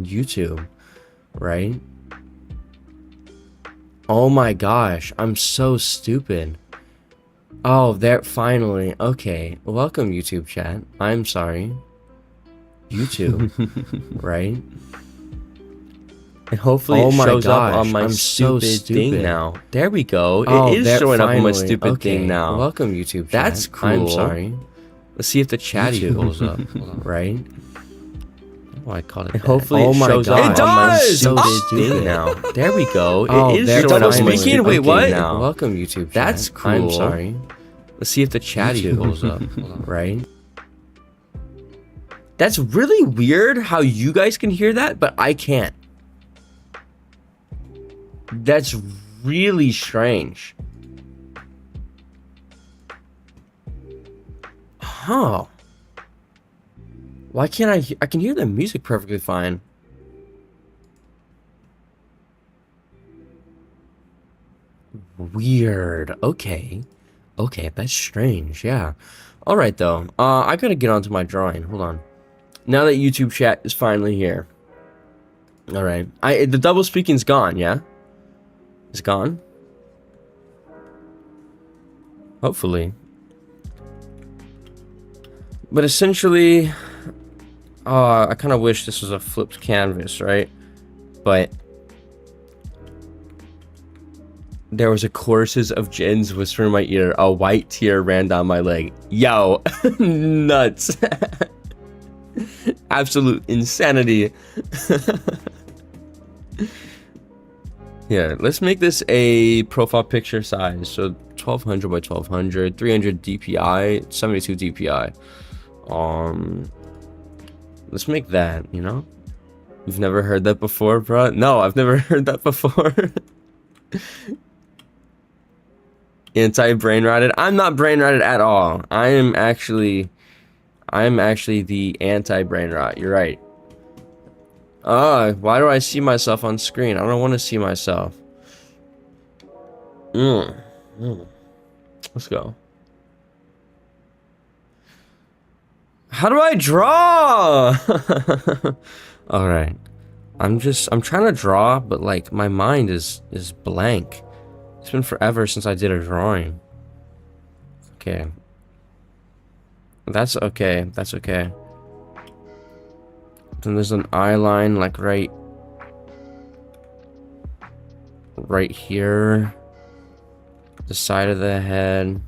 YouTube, right? Oh my gosh, I'm so stupid. Oh, there, finally. Okay, welcome YouTube chat. I'm sorry. YouTube, right? And hopefully Oh it my shows up on gosh, my I'm so stupid thing stupid. now. There we go. It Oh, is there, showing up on my finally. stupid thing Okay, now. welcome YouTube chat. That's I'm cool. sorry. Let's see if the chatty YouTube. pulls up. Hold on. Right? Oh, I called it. And And hopefully oh it my shows gosh, up on my I'm so stupid thing stupid. now. There we go. Oh, It is there, showing up on my finally. stupid Okay, thing now. welcome YouTube chat. That's cool. I'm sorry. Let's see if the chatty YouTube. pulls up. Hold on. Right? That's really weird how you guys can hear that, but I can't. That's really strange. Huh. Why can't I can hear the music perfectly fine. Weird. Okay. Okay, that's strange. Yeah. All right though. I gotta get onto my drawing. Hold on. Now that YouTube chat is finally here. All right. The double speaking's gone. Yeah. It's gone. Hopefully. But essentially, I kind of wish this was a flipped canvas, right? But there was a choruses of jinns whispering in my ear. A white tear ran down my leg. Yo, nuts. Absolute insanity. Here, let's make this a profile picture size. So 1200 by 1200, 300 DPI, 72 DPI. Let's make that, you know? You've never heard that before, bro? No, I've never heard that before. Anti-brain rotted. I'm not brain rotted at all. I'm actually the anti-brain rot. You're right. Why do I see myself on screen? I don't want to see myself. Let's go. How do I draw? All right. I'm trying to draw, but like my mind is blank. It's been forever since I did a drawing. Okay. That's okay. That's okay. Then there's an eye line like right here. The side of the head.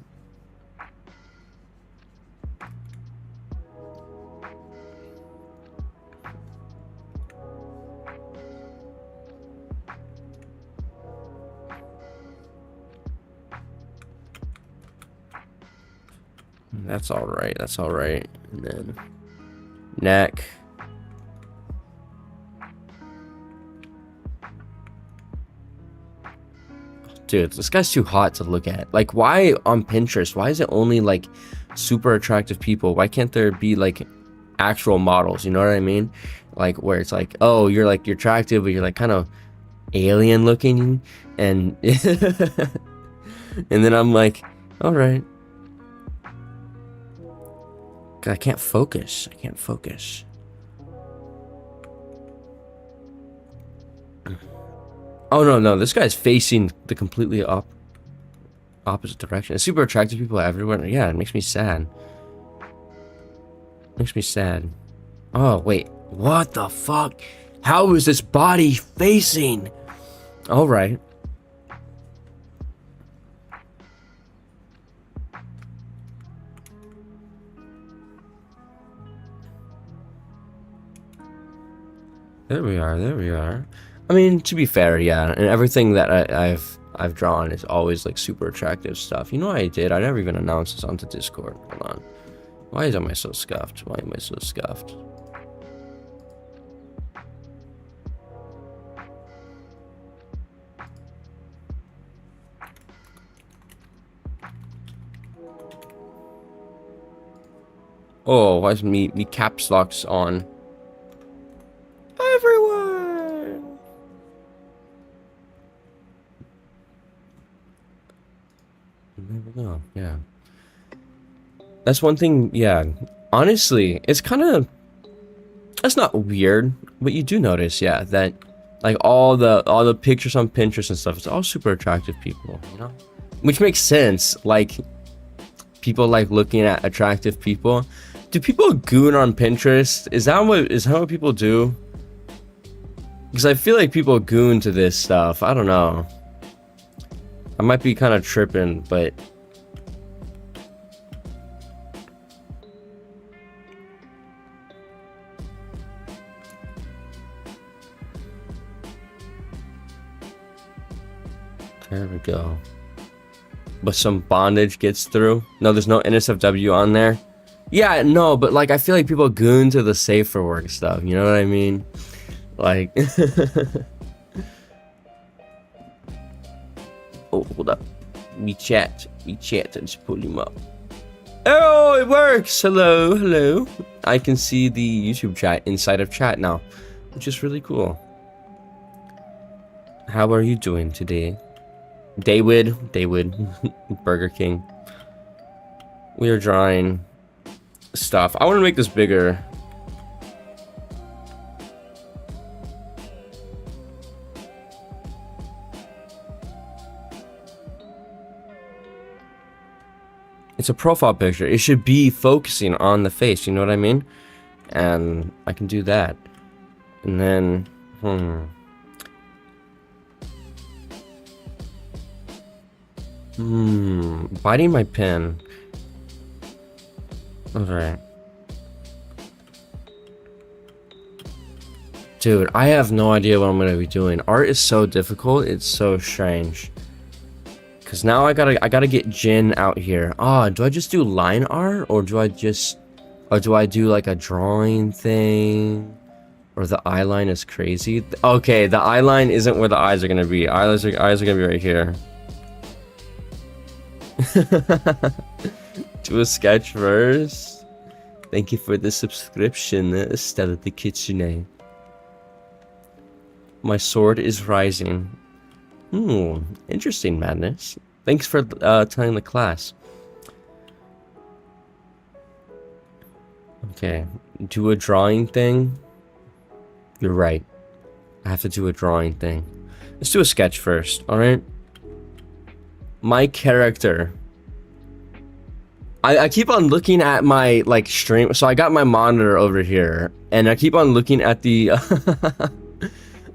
That's all right. That's all right. And then neck. Dude, this guy's too hot to look at. Like, why on Pinterest? Why is it only like super attractive people? Why can't there be like actual models? You know what I mean? Like where it's like, oh, you're attractive, but you're like kind of alien looking, and and then I'm like, all right. I can't focus. I can't focus. Oh no, this guy's facing the completely opposite direction. It's super attractive people everywhere. Yeah, it makes me sad. Makes me sad. Oh wait, what the fuck? How is this body facing? All right. There we are. There we are. I mean, to be fair, yeah, and everything that I've drawn is always like super attractive stuff. You know what I did? I never even announced this onto Discord. Hold on. Why am I so scuffed? Why am I so scuffed? Oh, why is me caps locks on? Everyone. There we go. Yeah. That's one thing. Yeah. Honestly, it's kind of. That's not weird, but you do notice, yeah, that like all the pictures on Pinterest and stuff, it's all super attractive people, you know? Which makes sense. Like people like looking at attractive people. Do people goon on Pinterest? Is that what people do? Because I feel like people goon to this stuff. I don't know. I might be kind of tripping, but there we go. But some bondage gets through. No, there's no NSFW on there. Yeah, no, but like I feel like people goon to the safe for work stuff. You know what I mean? Like, oh, hold up. We chat. Let's pull him up. Oh, it works. Hello. I can see the YouTube chat inside of chat now, which is really cool. How are you doing today? David, Burger King. We are drawing stuff. I want to make this bigger. It's a profile picture. It should be focusing on the face, you know what I mean? And I can do that. And then, biting my pen. Alright. Dude, I have no idea what I'm gonna be doing. Art is so difficult, it's so strange. Cause now I gotta get Jin out here. Do I just do line art, or do I do like a drawing thing? Or the eye line is crazy? Okay, the eye line isn't where the eyes are gonna be. Eyes are gonna be right here. Do a sketch first. Thank you for the subscription, Stella the Kitsune. My sword is rising. Interesting, Madness. Thanks for telling the class. Okay, do a drawing thing. You're right. I have to do a drawing thing. Let's do a sketch first, alright? My character. I keep on looking at my like stream. So I got my monitor over here, and I keep on looking at the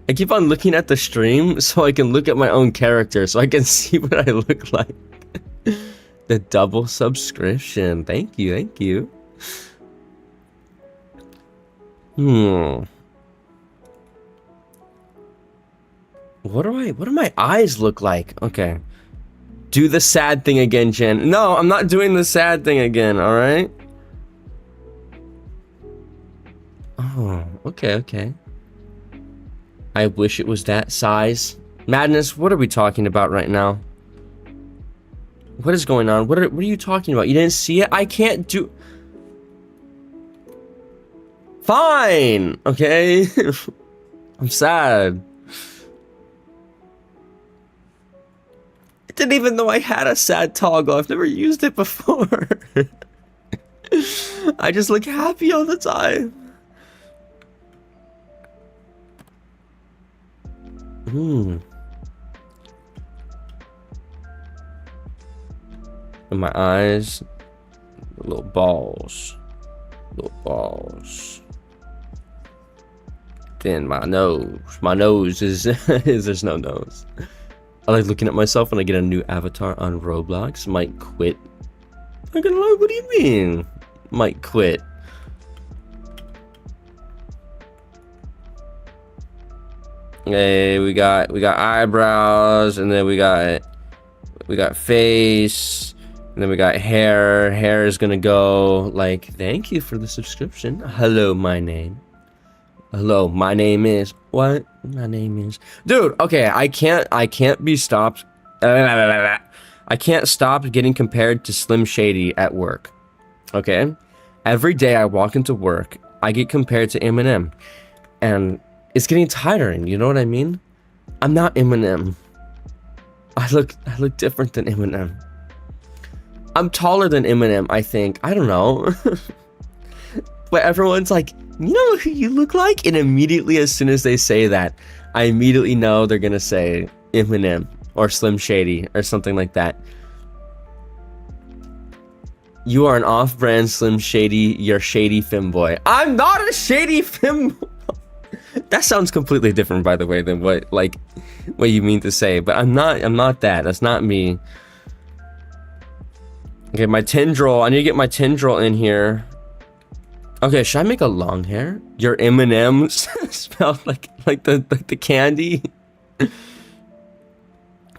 I keep on looking at the stream so I can look at my own character so I can see what I look like. The double subscription. Thank you. What do my eyes look like? Okay. Do the sad thing again, Jen. No, I'm not doing the sad thing again, alright? Oh, okay. I wish it was that size. Madness, what are we talking about right now? What is going on? What are you talking about? You didn't see it? I can't do... Fine! Okay? I'm sad. I didn't even know I had a sad toggle. I've never used it before. I just look happy all the time. And my eyes, little balls. Then my nose is there's no nose. I like looking at myself when I get a new avatar on Roblox. Might quit. I'm gonna lie, what do you mean? Might quit. Hey, we got eyebrows, and then we got face, and then we got hair. Hair is gonna go like, thank you for the subscription. Hello, my name is what? My name is dude. Okay, I can't be stopped. I can't stop getting compared to Slim Shady at work. Okay, every day I walk into work, I get compared to Eminem, and it's getting tiring. You know what I mean? I'm not Eminem. I look different than Eminem. I'm taller than Eminem, I think. I don't know. But everyone's like, You know who you look like? And immediately, as soon as they say that, I immediately know they're gonna say Eminem or Slim Shady or something like that. You are an off-brand Slim Shady. You're shady femboy. I'm not a shady femboy. That sounds completely different, by the way, than what you mean to say. But I'm not that. That's not me. Okay, my tendril. I need to get my tendril in here. Okay, should I make a long hair? Your M&M spelled like the candy.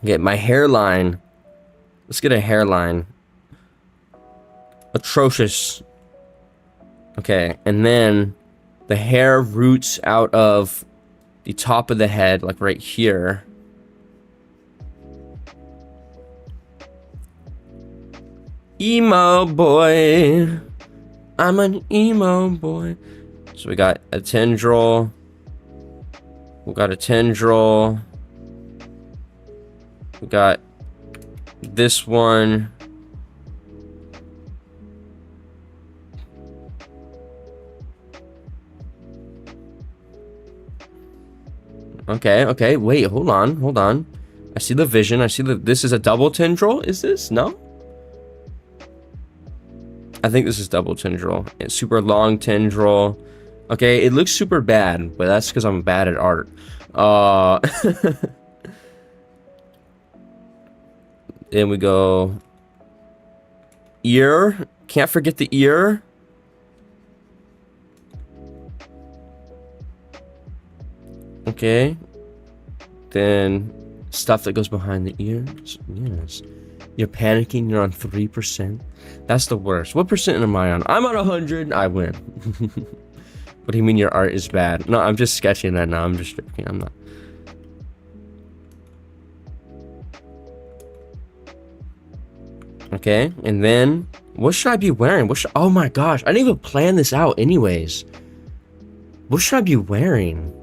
Get my hairline. Let's get a hairline. Atrocious. Okay, and then the hair roots out of the top of the head, like right here. Emo boy. I'm an emo boy. So we got a tendril. We got a tendril. We got this one. Okay, wait, hold on. I see the vision. I see this is a double tendril. Is this? No? I think this is double tendril. It's super long tendril. Okay, it looks super bad, but that's because I'm bad at art. Then we go ear. Can't forget the ear. Okay. Then stuff that goes behind the ears. Yes. You're panicking. You're on 3%. That's the worst. What percent am I on? I'm on 100. I win. What do you mean your art is bad? No, I'm just sketching that now. I'm just joking. I'm not. Okay. And then what should I be wearing? Oh my gosh. I didn't even plan this out anyways. What should I be wearing?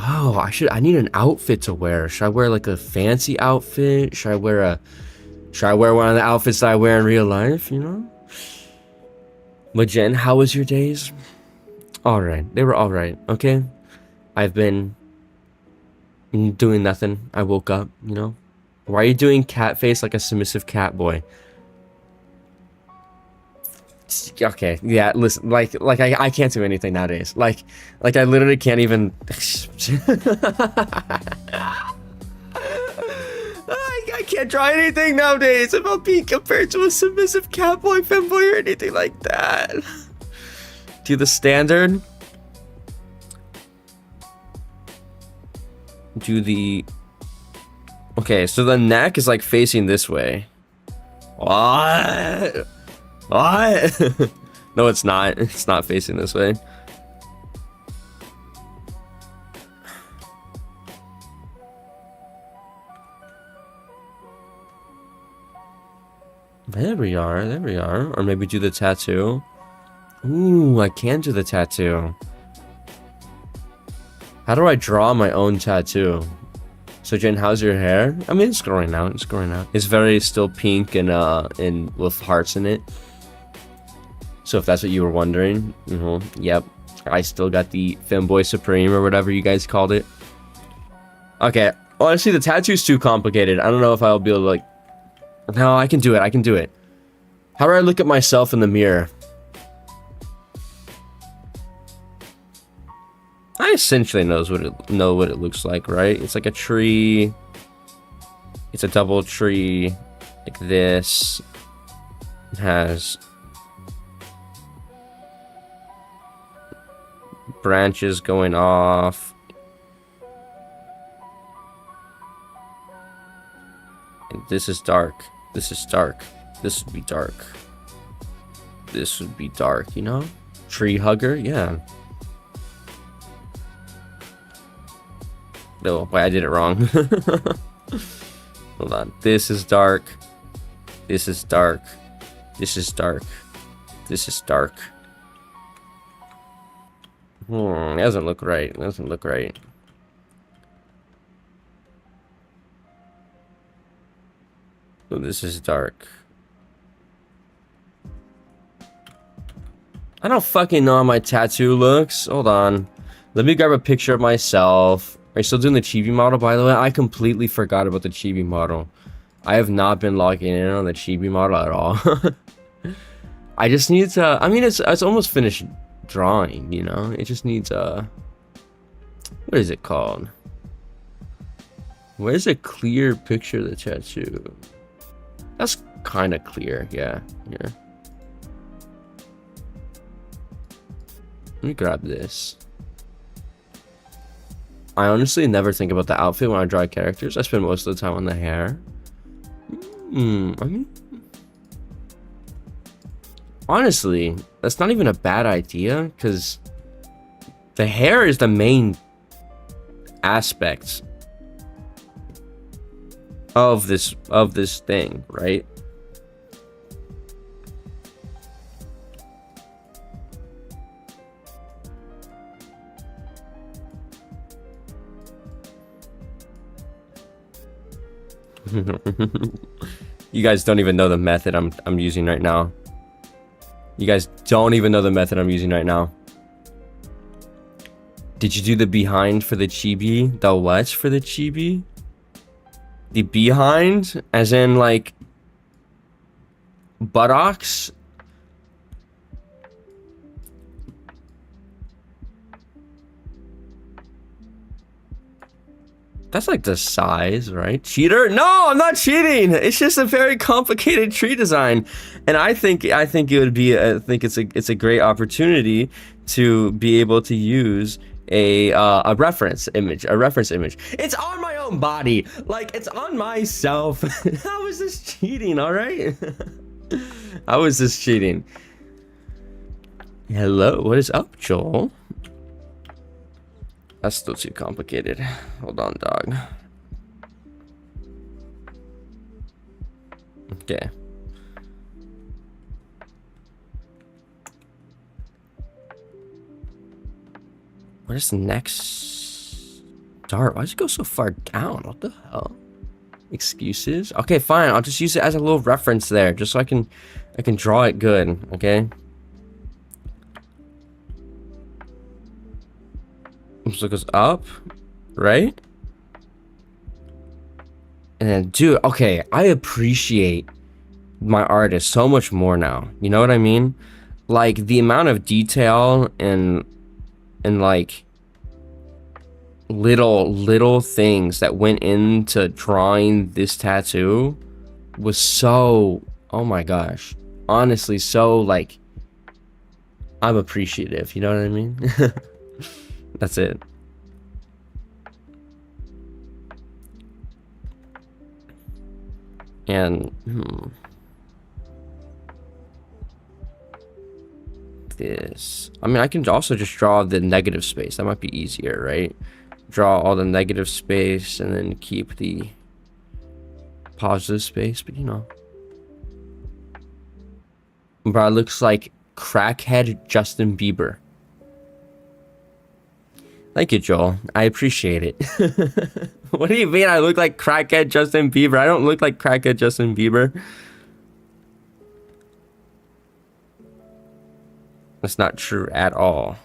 Oh, I need an outfit to wear. Should I wear like a fancy outfit? Should I wear one of the outfits that I wear in real life, you know? But Jen, how was your days? Alright. They were alright, okay? I've been doing nothing. I woke up, you know? Why are you doing cat face like a submissive cat boy? Okay, yeah, listen, like I can't do anything nowadays. Like I literally can't even. I can't draw anything nowadays about being compared to a submissive catboy, femboy, or anything like that. Do the standard. Do the. Okay, so the neck is like facing this way. What? What? No, it's not. It's not facing this way. There we are. There we are. Or maybe do the tattoo. Ooh, I can do the tattoo. How do I draw my own tattoo? So Jen, how's your hair? I mean, it's growing out. It's growing out. It's very still pink and with hearts in it. So if that's what you were wondering, yep, I still got the Femboy Supreme or whatever you guys called it. Okay, honestly, the tattoo's too complicated. I don't know if I'll be able to like. No, I can do it. I can do it. How do I look at myself in the mirror? I essentially know what it looks like, right? It's like a tree. It's a double tree, like this. It has branches going off. And this is dark. This is dark. This would be dark. This would be dark, you know? Tree hugger, yeah. No, wait, I did it wrong. Hold on. This is dark. This is dark. This is dark. This is dark. It doesn't look right. It doesn't look right. So this is dark. I don't fucking know how my tattoo looks. Hold on. Let me grab a picture of myself. Are you still doing the chibi model, by the way? I completely forgot about the chibi model. I have not been logging in on the chibi model at all. I just need to... I mean, it's almost finished drawing, you know? It just needs a... What is it called? Where's a clear picture of the tattoo? That's kind of clear, yeah. Here. Let me grab this. I honestly never think about the outfit when I draw characters. I spend most of the time on the hair. I mean... Honestly, that's not even a bad idea, because the hair is the main aspect of this thing, right? You guys don't even know the method I'm using right now. You guys don't even know the method I'm using right now. Did you do the behind for the chibi? The what for the chibi? The behind? As in, like, buttocks? That's like the size, right? Cheater? No, I'm not cheating. It's just a very complicated tree design, and I think it would be. I think it's a great opportunity to be able to use a reference image. It's on my own body, like it's on myself. How is this cheating? All right. How is this cheating? Hello, what is up, Joel? That's still too complicated. Hold on, dog. Okay. Where's the next start? Why does it go so far down? What the hell? Excuses? Okay, fine. I'll just use it as a little reference there, just so I can draw it good. Okay. So it goes up, right? And then, dude, okay, I appreciate my artist so much more now. You know what I mean? Like, the amount of detail and like, little things that went into drawing this tattoo was so, oh my gosh. Honestly, so, like, I'm appreciative. You know what I mean? That's it. And this. I mean, I can also just draw the negative space. That might be easier, right? Draw all the negative space and then keep the positive space. But you know, bro, it looks like crackhead Justin Bieber. Thank you, Joel. I appreciate it. What do you mean I look like crackhead Justin Bieber? I don't look like crackhead Justin Bieber. That's not true at all.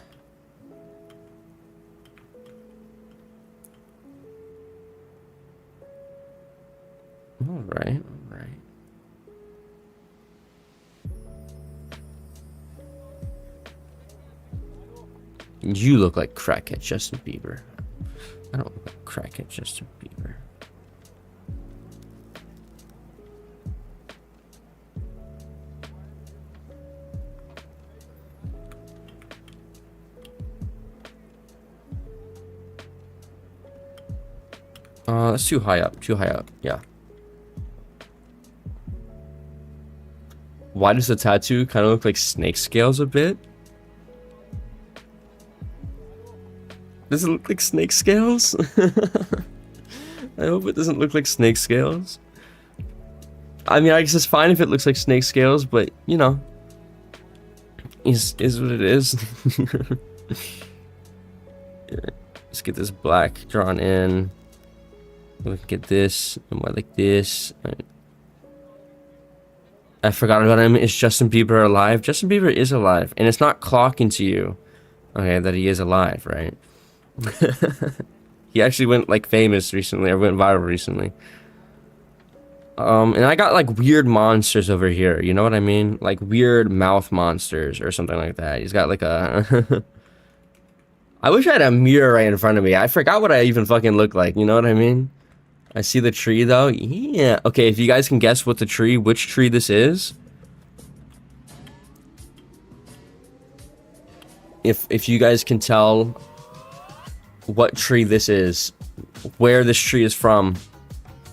All right. You look like crackhead Justin Bieber. I don't look like crackhead Justin Bieber. That's too high up. Yeah. Why does the tattoo kind of look like snake scales a bit? Does it look like snake scales? I hope it doesn't look like snake scales. I mean, I guess it's fine if it looks like snake scales, but you know, is what it is. Let's get this black drawn in. We can get this and more like this. I forgot about him. Is Justin Bieber alive? Justin Bieber is alive, and it's not clocking to you, okay, that he is alive, right? He actually went like famous recently, or went viral recently. And I got like weird monsters over here. You know what I mean? Like weird mouth monsters or something like that. He's got like a. I wish I had a mirror right in front of me. I forgot what I even fucking look like. You know what I mean? I see the tree though. Yeah. Okay, if you guys can guess what which tree this is. If you guys can tell what tree this is, where this tree is from,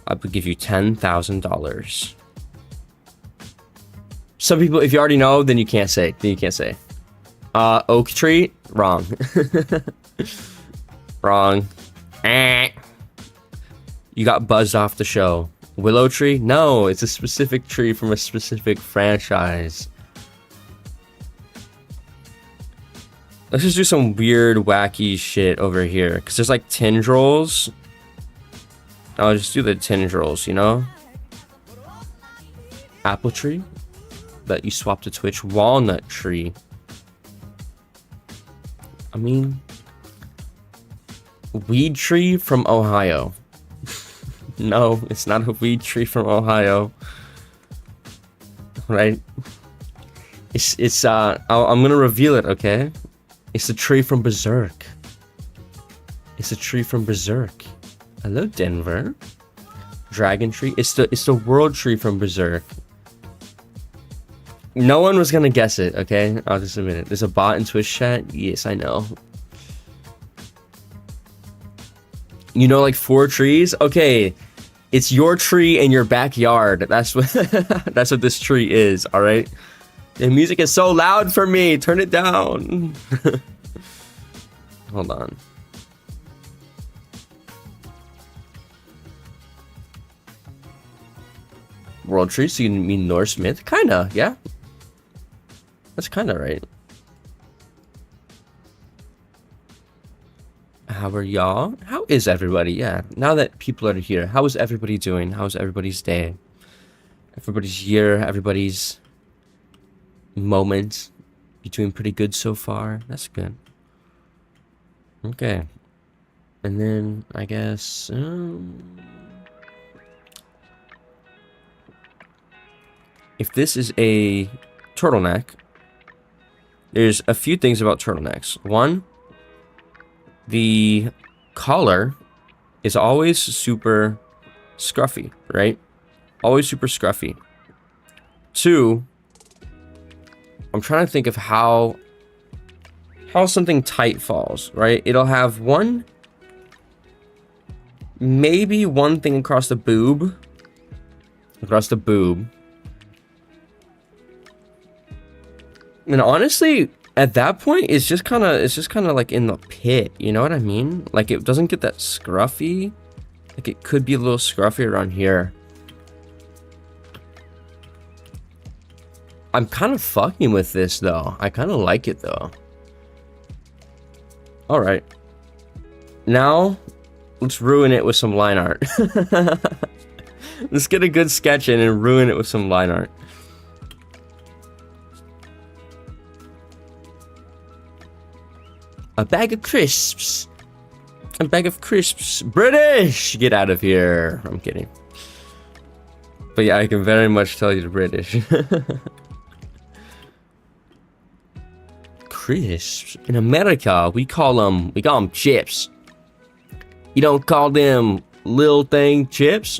I would give you $10,000. Some people, if you already know, then you can't say. Oak tree? Wrong. Wrong. You got buzzed off the show. Willow tree? No, it's a specific tree from a specific franchise. Let's just do some weird, wacky shit over here. Because there's like tendrils. I'll just do the tendrils, you know? Apple tree? That you swap to Twitch. Walnut tree. I mean... Weed tree from Ohio. No, it's not a weed tree from Ohio. Right? I'm gonna reveal it, okay? It's a tree from Berserk. It's a tree from Berserk. Hello, Denver. Dragon tree. It's the world tree from Berserk. No one was gonna guess it, okay? I'll just admit it. There's a bot in Twitch chat. Yes, I know. You know, like 4 trees? Okay. It's your tree in your backyard. That's what that's what this tree is, alright? The music is so loud for me. Turn it down. Hold on. World tree, so you mean Norse myth? Kinda, yeah. That's kinda right. How are y'all? How is everybody? Yeah, now that people are here, how is everybody doing? How's everybody's day? Everybody's year, everybody's moment. You doing pretty good so far? That's good. Okay. And then, I guess... if this is a turtleneck, there's a few things about turtlenecks. One, the collar is always super scruffy, right? Always super scruffy. 2, I'm trying to think of how something tight falls, right? It'll have maybe one thing across the boob. And honestly, at that point, it's just kind of like in the pit. You know what I mean? Like it doesn't get that scruffy. Like it could be a little scruffy around here. I'm kind of fucking with this though. I kind of like it though. All right. Now, let's ruin it with some line art. Let's get a good sketch in and ruin it with some line art. A bag of crisps. A bag of crisps. British! Get out of here. I'm kidding. But yeah, I can very much tell you're British. Crisps. In America, we call them chips. You don't call them little thing chips?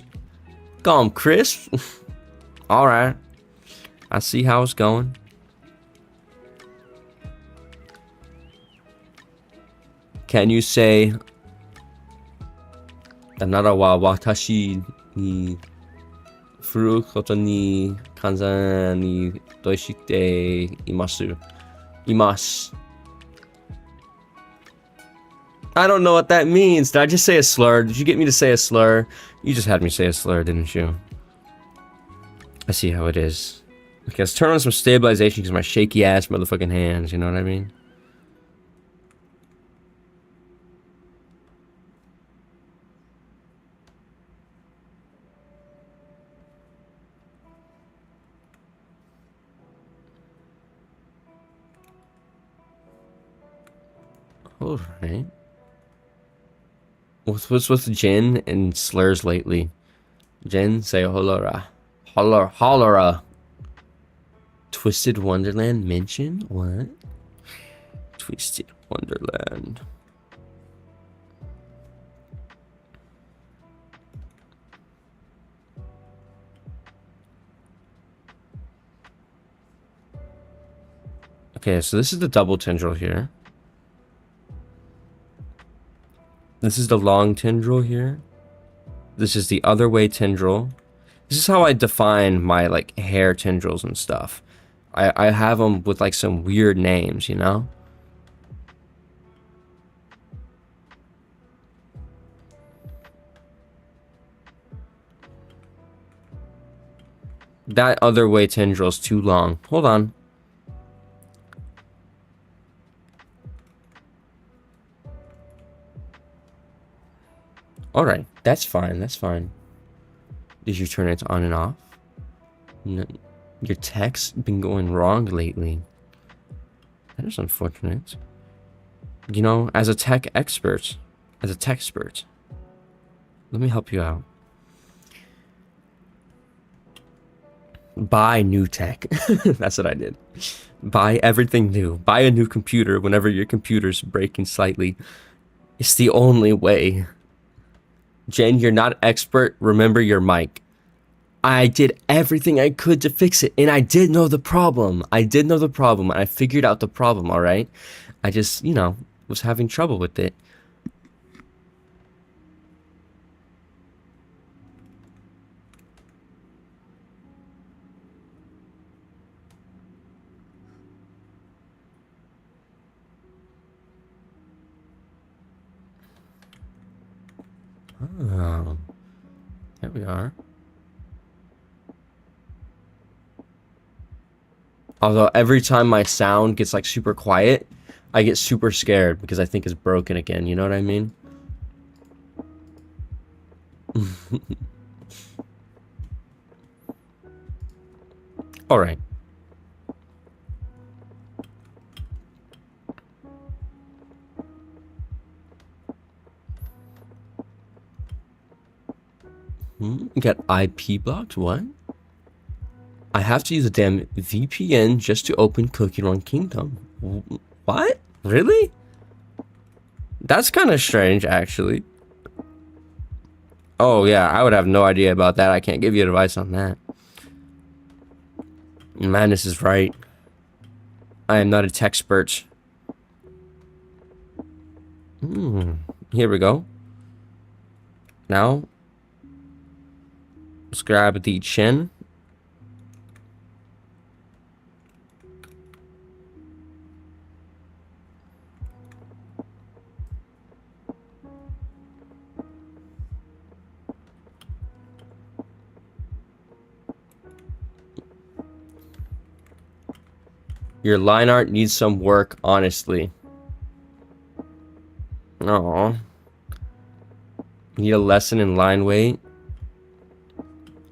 Call them crisps? Alright. I see how it's going. Can you say Anara wa watashi ni furu koto ni kanza ni doishite imasu? I don't know what that means. Did I just say a slur? Did you get me to say a slur? You just had me say a slur, didn't you? I see how it is. Okay, let's turn on some stabilization because my shaky ass motherfucking hands, you know what I mean? Alright. What's with Jin and slurs lately? Jin, say holora. Hollera. Twisted Wonderland mention? What? Twisted Wonderland. Okay, so this is the double tendril here. This is the long tendril here. This is the other way tendril. This is how I define my like hair tendrils and stuff. I have them with like some weird names, you know? That other way tendril is too long. Hold on. Alright, that's fine, that's fine. Did you turn it on and off? No, your tech's been going wrong lately. That is unfortunate. You know, as a tech expert, let me help you out. Buy new tech. That's what I did. Buy everything new. Buy a new computer whenever your computer's breaking slightly. It's the only way. Jen, you're not an expert. Remember your mic. I did everything I could to fix it, and I did know the problem. And I figured out the problem, all right? I just, you know, was having trouble with it. Oh, there we are. Although every time my sound gets like super quiet, I get super scared because I think it's broken again. You know what I mean? All right. You got IP blocked? What? I have to use a damn VPN just to open Cookie Run Kingdom. What? Really? That's kind of strange, actually. Oh, yeah, I would have no idea about that. I can't give you advice on that. Madness is right. I am not a tech expert. Here we go. Now, let's grab the chin. Your line art needs some work, honestly. Oh, need a lesson in line weight.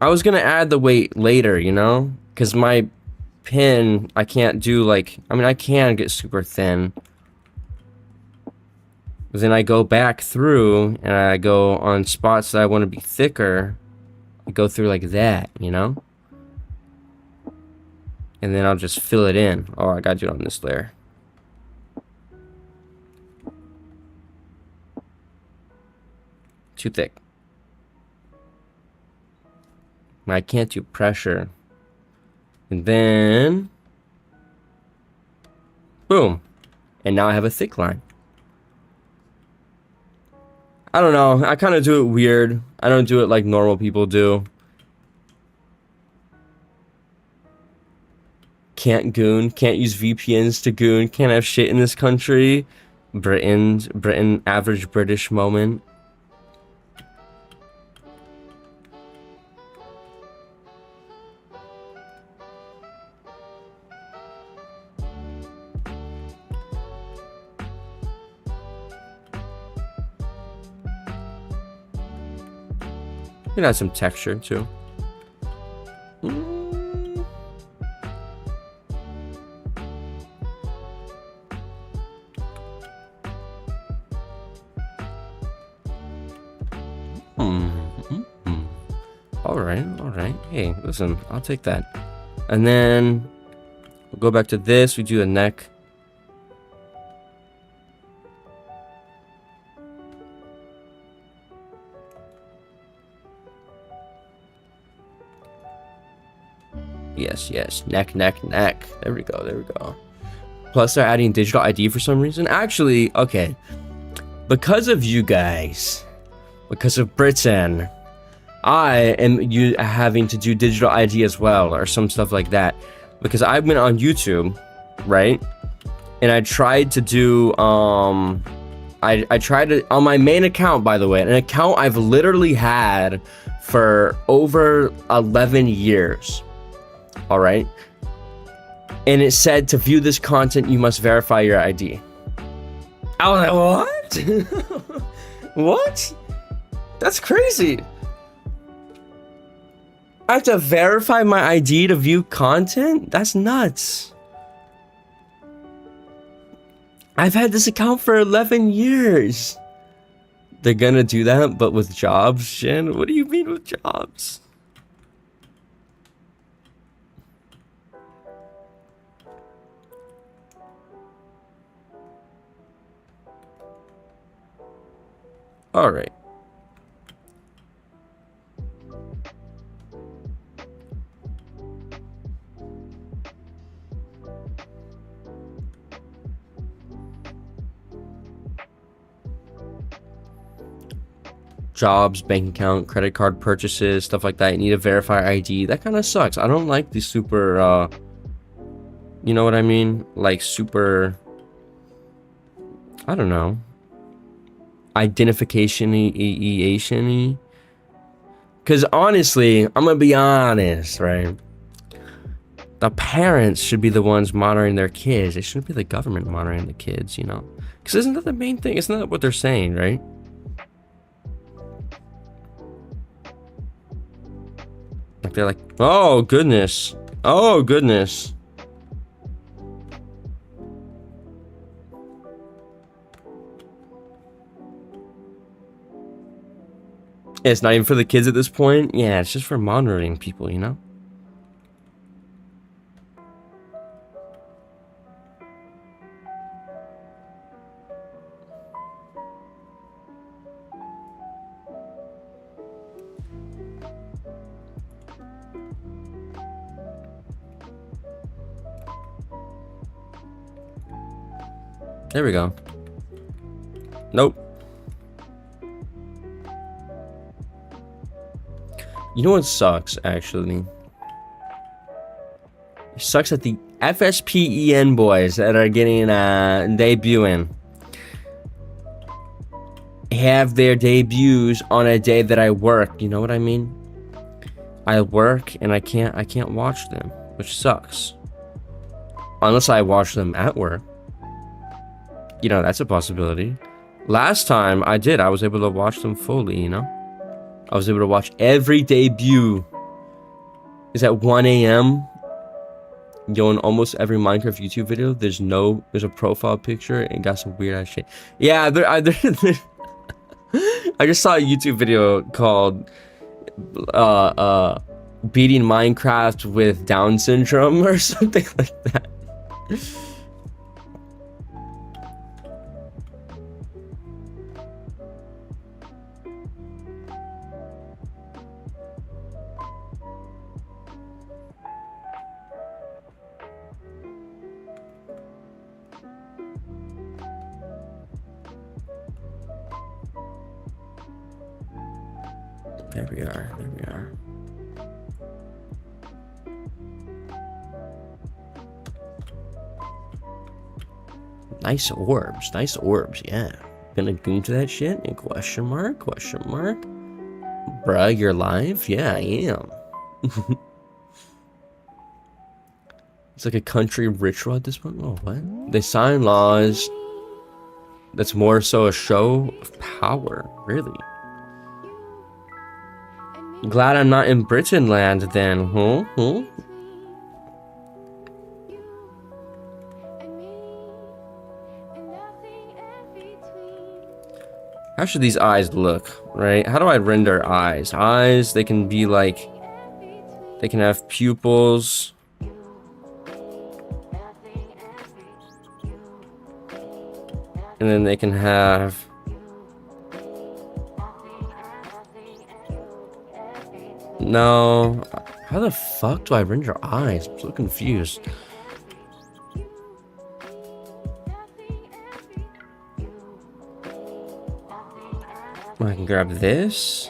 I was gonna add the weight later, you know, because my pin, I can't do like, I mean, I can get super thin. But then I go back through and I go on spots that I want to be thicker. I go through like that, you know? And then I'll just fill it in. Oh, I gotta do it on this layer. Too thick. I can't do pressure. And then... boom. And now I have a thick line. I don't know. I kind of do it weird. I don't do it like normal people do. Can't goon. Can't use VPNs to goon. Can't have shit in this country. Britain, average British moment. You can add some texture too. All right, all right. Hey, listen, I'll take that. And then we'll go back to this. We do a neck. Yes, yes. Neck, neck, neck. There we go, there we go. Plus, they're adding digital ID for some reason. Actually, okay. Because of you guys, because of Britain, I am having to do digital ID as well, or some stuff like that. Because I've been on YouTube, right? And I tried to do, I tried to, on my main account, by the way, an account I've literally had for over 11 years. All right. And it said to view this content, you must verify your ID. I was like, what? What? That's crazy. I have to verify my ID to view content? That's nuts. I've had this account for 11 years. They're gonna do that, but with jobs, Shin? What do you mean with jobs? All right. Jobs, bank account, credit card purchases, stuff like that. You need to verify ID. That kind of sucks. I don't like the super, you know what I mean? Like super, I don't know. Identification-y. Because honestly, I'm gonna be honest, right? The parents should be the ones monitoring their kids. It shouldn't be the government monitoring the kids, you know? Because isn't that the main thing? Isn't that what they're saying, right? Like they're like, oh goodness. Oh goodness. It's not even for the kids at this point. Yeah, it's just for monitoring people, you know? There we go. Nope. You know what sucks, actually? It sucks that the FSPEN boys that are getting debuting have their debuts on a day that I work. You know what I mean? I work and I can't watch them, which sucks. Unless I watch them at work. You know, that's a possibility. Last time I did, I was able to watch them fully, you know? I was able to watch every debut. Is at 1 a.m. Yo, in almost every Minecraft YouTube video, there's a profile picture and got some weird ass shit. Yeah, I just saw a YouTube video called beating Minecraft with Down syndrome or something like that. There we are. There we are. Nice orbs. Nice orbs. Yeah. Gonna goon to that shit? And question mark? Question mark? Bruh, you're live? Yeah, I am. It's like a country ritual at this point. Oh, what? They sign laws. That's more so a show of power. Really? Glad I'm not in Britain land then, huh? Huh? How should these eyes look, right? How do I render eyes? Eyes, they can be like, they can have pupils. And then they can have... No. How the fuck do I render eyes? I'm so confused. I can grab this.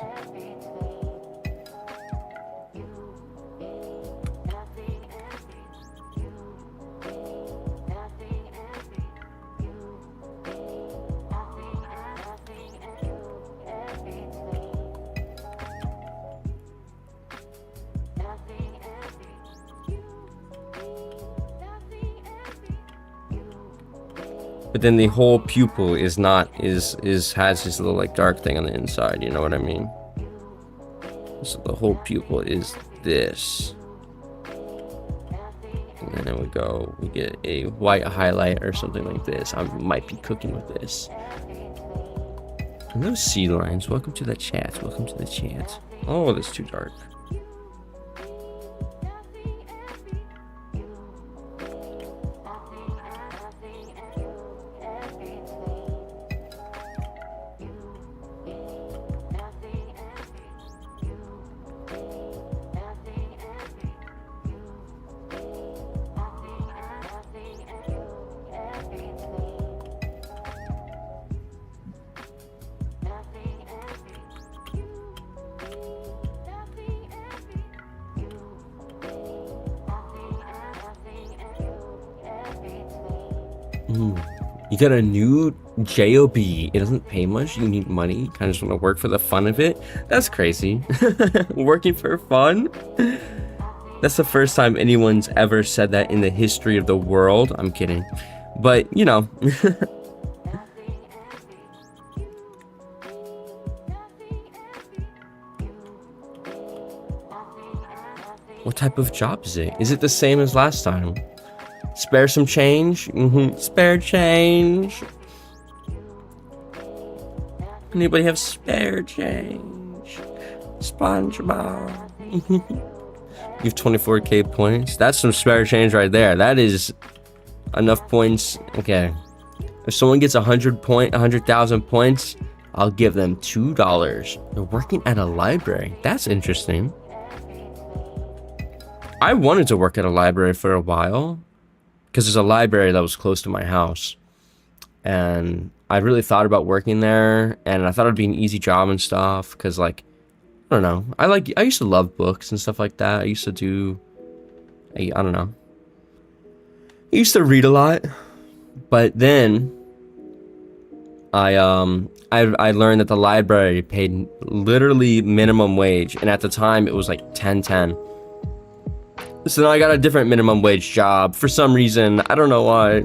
But then the whole pupil is not has this little like dark thing on the inside, you know what I mean? So the whole pupil is this. And then we get a white highlight or something like this. I might be cooking with this. And those sea lines, welcome to the chat. Welcome to the chat. Oh, that's too dark. You got a new job. It doesn't pay much. You need money. Kind of just want to work for the fun of it. That's crazy. Working for fun? That's the first time anyone's ever said that in the history of the world. I'm kidding. But, you know. What type of job is it? Is it the same as last time? Spare some change? Spare change. Anybody have spare change? SpongeBob. You have 24k points. That's some spare change right there. That is enough points. Okay. If someone gets 100,000 points, I'll give them $2. They're working at a library. That's interesting. I wanted to work at a library for a while, because there's a library that was close to my house, and I really thought about working there, and I thought it'd be an easy job and stuff, because like, I don't know, I used to love books and stuff like that. I used to do, I don't know, I used to read a lot, but then I learned that the library paid literally minimum wage, and at the time it was like 10.10. So now I got a different minimum wage job for some reason. I don't know why.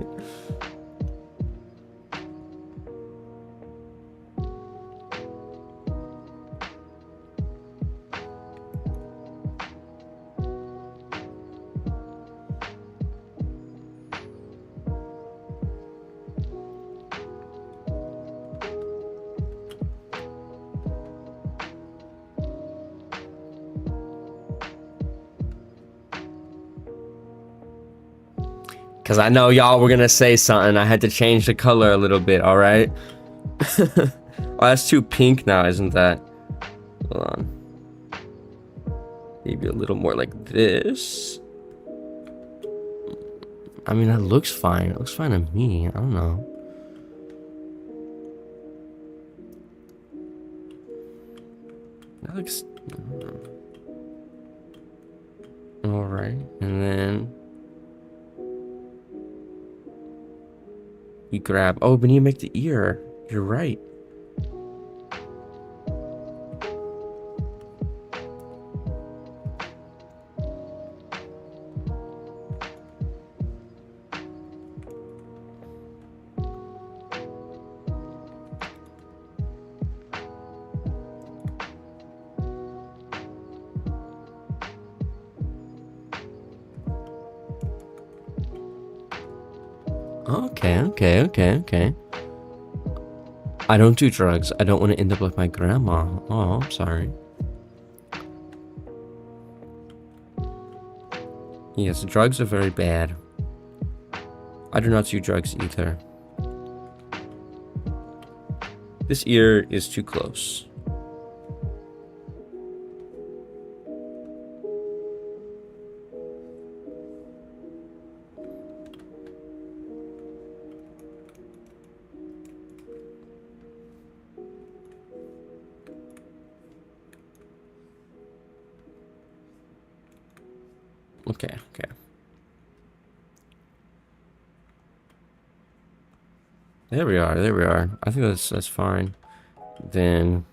Because I know y'all were going to say something. I had to change the color a little bit, alright? Oh, that's too pink now, isn't that? Hold on. Maybe a little more like this. I mean, that looks fine. It looks fine to me. I don't know. That looks... Alright, and then... we grab... oh, we need to make the ear. You're right. Okay. I don't do drugs. I don't want to end up like my grandma. Oh, I'm sorry. Yes, drugs are very bad. I do not do drugs either. This ear is too close. Okay, okay. There we are, there we are. I think that's fine. Then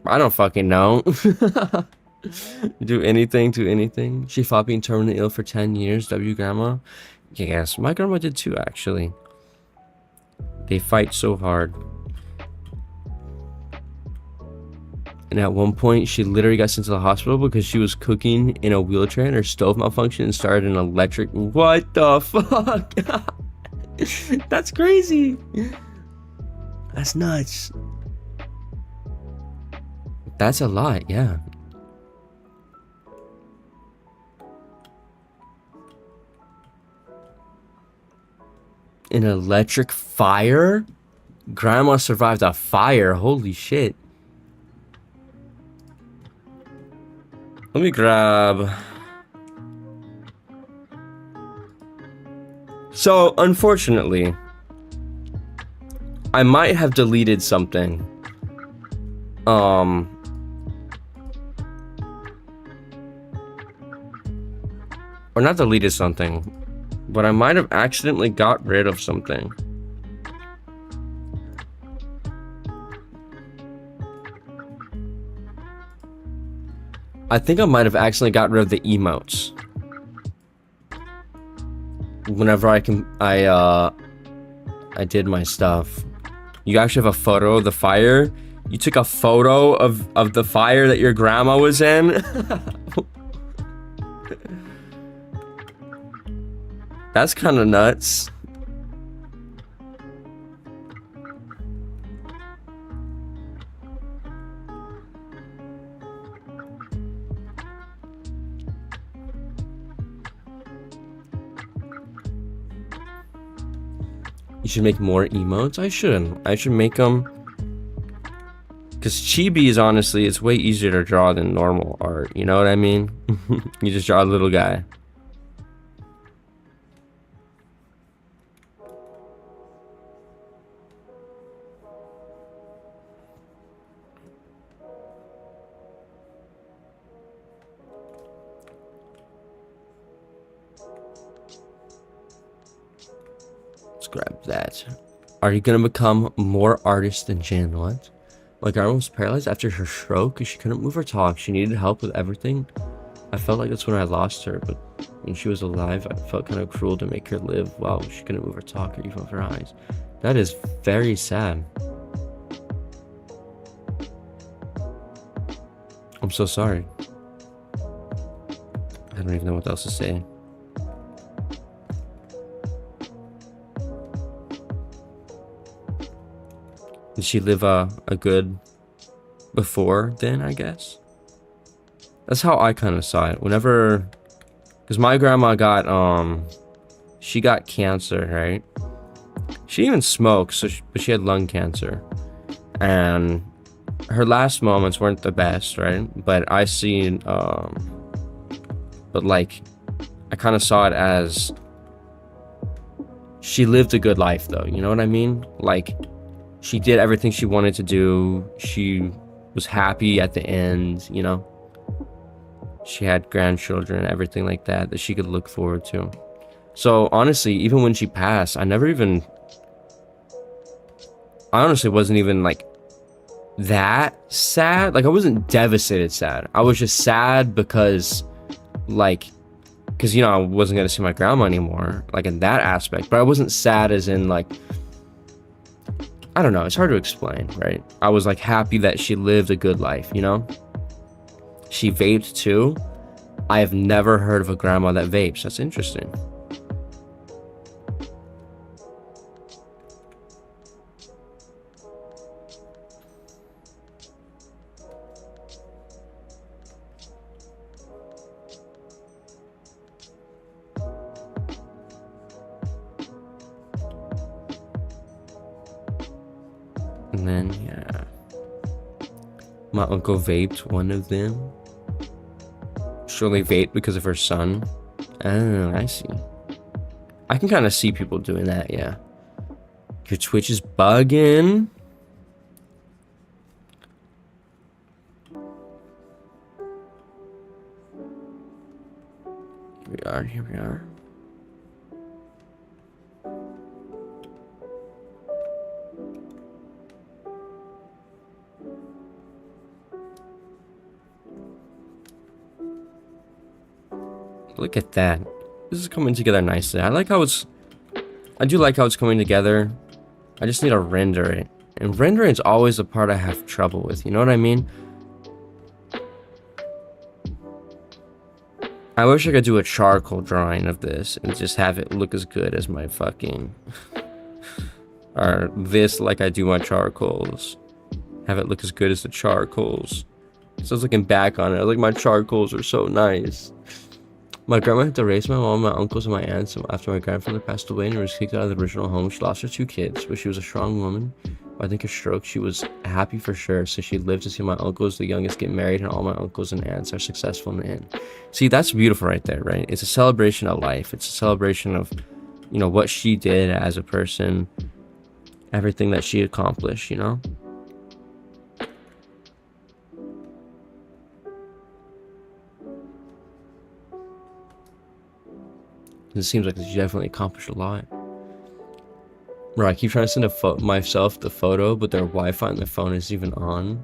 I don't fucking know. Do anything. She fought being terminally ill for 10 years. W grandma? Yes, my grandma did too, actually. They fight so hard. And at one point, she literally got sent to the hospital because she was cooking in a wheelchair and her stove malfunctioned and started an electric. What the fuck? That's crazy. That's nuts. That's a lot, yeah. An electric fire? Grandma survived a fire. Holy shit. Let me grab. So, unfortunately, I might have deleted something. Or not deleted something, but I might have accidentally got rid of something. I think I might have accidentally got rid of the emotes. Whenever I did my stuff. You actually have a photo of the fire? You took a photo of the fire that your grandma was in? That's kind of nuts. You should make more emotes? I shouldn't. I should make them. Because chibi is honestly, it's way easier to draw than normal art. You know what I mean? You just draw a little guy. Grab that. Are you gonna become more artist than Jan? What? My grandma was paralyzed after her stroke because she couldn't move or talk. She needed help with everything. I felt like that's when I lost her, but when she was alive, I felt kind of cruel to make her live while she couldn't move or talk or even with her eyes. That is very sad. I'm so sorry. I don't even know what else to say. Did she live a good before then, I guess? That's how I kind of saw it. Whenever, because my grandma got, she got cancer, right? She even smoked, so but she had lung cancer. And her last moments weren't the best, right? But I seen, but like, I kind of saw it as, she lived a good life though, you know what I mean? Like, she did everything she wanted to do. She was happy at the end, you know? She had grandchildren, everything like that she could look forward to. So honestly, even when she passed, I honestly wasn't even like that sad. Like I wasn't devastated sad. I was just sad because like because you know I wasn't gonna see my grandma anymore, like in that aspect. But I wasn't sad as in like I don't know, it's hard to explain, right? I was like happy that she lived a good life, you know? She vaped too. I have never heard of a grandma that vapes. That's interesting. And then, yeah. My uncle vaped one of them. Surely vaped because of her son. Oh, I see. I can kind of see people doing that, yeah. Your Twitch is bugging. Here we are. Look at that. This is coming together nicely. I do like how it's coming together. I just need to render it. And rendering is always the part I have trouble with. You know what I mean? I wish I could do a charcoal drawing of this and just have it look as good as my fucking... or this like I do my charcoals. Have it look as good as the charcoals. So I was looking back on it. I was like, my charcoals are so nice. My grandma had to raise my mom, my uncles, and my aunts after my grandfather passed away and was kicked out of the original home. She lost her 2 kids, but she was a strong woman. I think her stroke, she was happy for sure. So she lived to see my uncles, the youngest, get married, and all my uncles and aunts are successful in the end. See, that's beautiful right there, right? It's a celebration of life. It's a celebration of, you know, what she did as a person, everything that she accomplished, you know? It seems like she definitely accomplished a lot. Bro, I keep trying to send myself the photo, but their Wi-Fi on their phone isn't even on.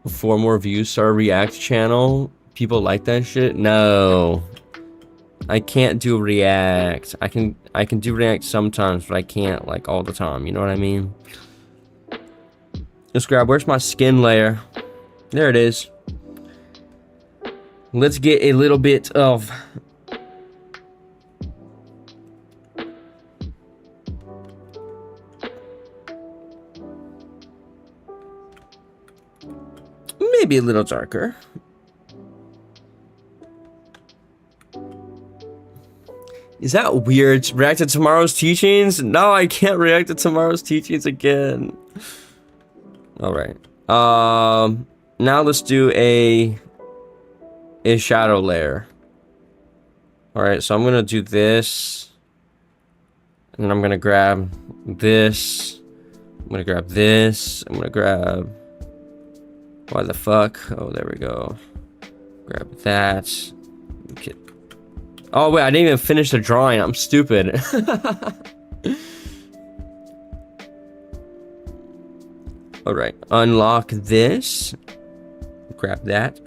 4 more views, start a React channel. People like that shit? No. I can't do React. I can do React sometimes, but I can't like all the time. You know what I mean? Let's grab, where's my skin layer? There it is. Let's get a little bit of... maybe a little darker. Is that weird? React to tomorrow's teachings? No, I can't react to tomorrow's teachings again. All right. Now let's do a shadow layer. All right, so I'm gonna do this, and I'm gonna grab this. I'm gonna grab this. I'm gonna grab. Why the fuck? Oh, there we go. Grab that. Okay. Oh, wait, I didn't even finish the drawing. I'm stupid. All right, unlock this. Grab that.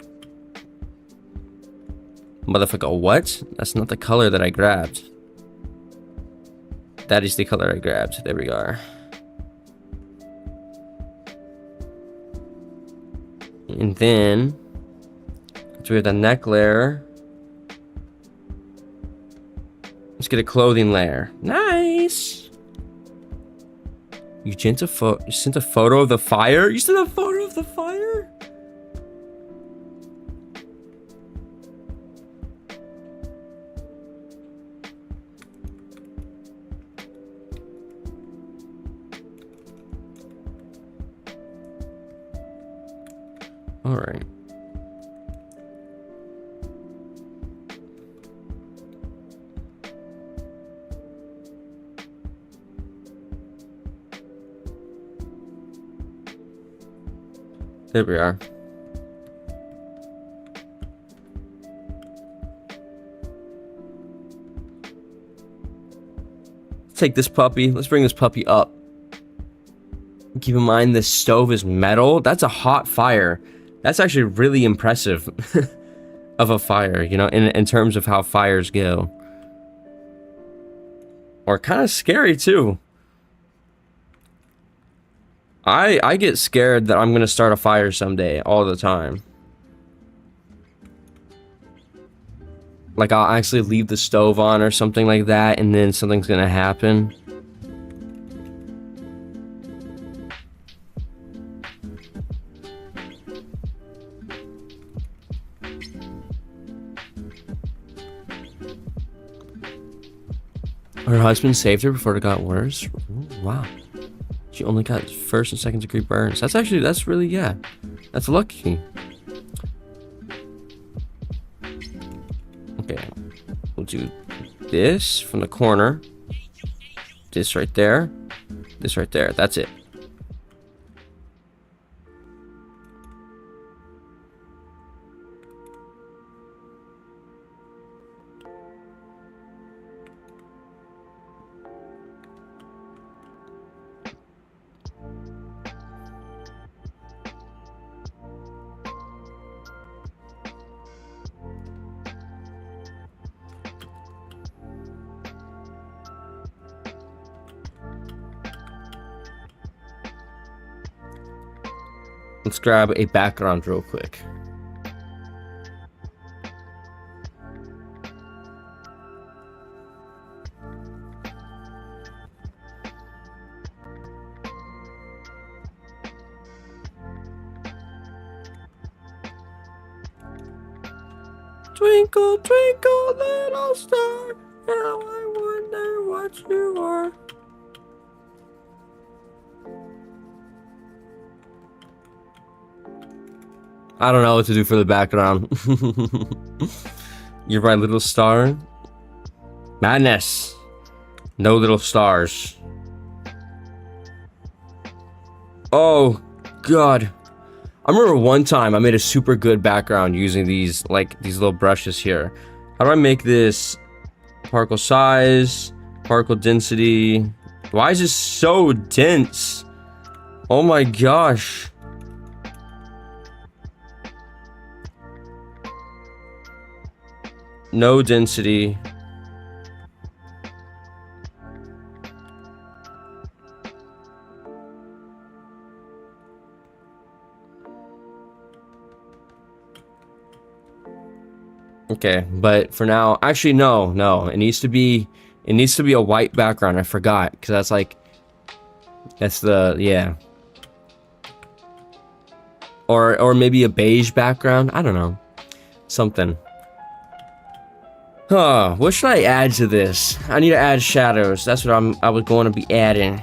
Motherfucker, what? That's not the color that I grabbed. That is the color I grabbed. There we are. And then, so we have the neck layer. Let's get a clothing layer. Nice. You sent a photo of the fire? You sent a photo of the fire? All right. There we are. Let's take this puppy. Let's bring this puppy up. Keep in mind the stove is metal. That's a hot fire. That's actually really impressive of a fire, you know, in terms of how fires go. Or kind of scary too. I get scared that I'm gonna start a fire someday all the time. Like I'll actually leave the stove on or something like that, and then something's gonna happen. Her husband saved her before it got worse. Ooh, wow. She only got first and second degree burns. That's really, yeah. That's lucky. Okay. We'll do this from the corner. This right there. This right there. That's it. Let's grab a background real quick. Twinkle, twinkle, little star, how I wonder what you are. I don't know what to do for the background. You're my little star. Madness. No little stars. Oh, God. I remember one time I made a super good background using these little brushes here. How do I make this particle size, particle density? Why is this so dense? Oh my gosh. No density. Okay, but for now, actually no, it needs to be a white background. I forgot, because that's the, yeah. Or maybe a beige background. I don't know. Something. Huh, what should I add to this? I need to add shadows. That's what I was going to be adding.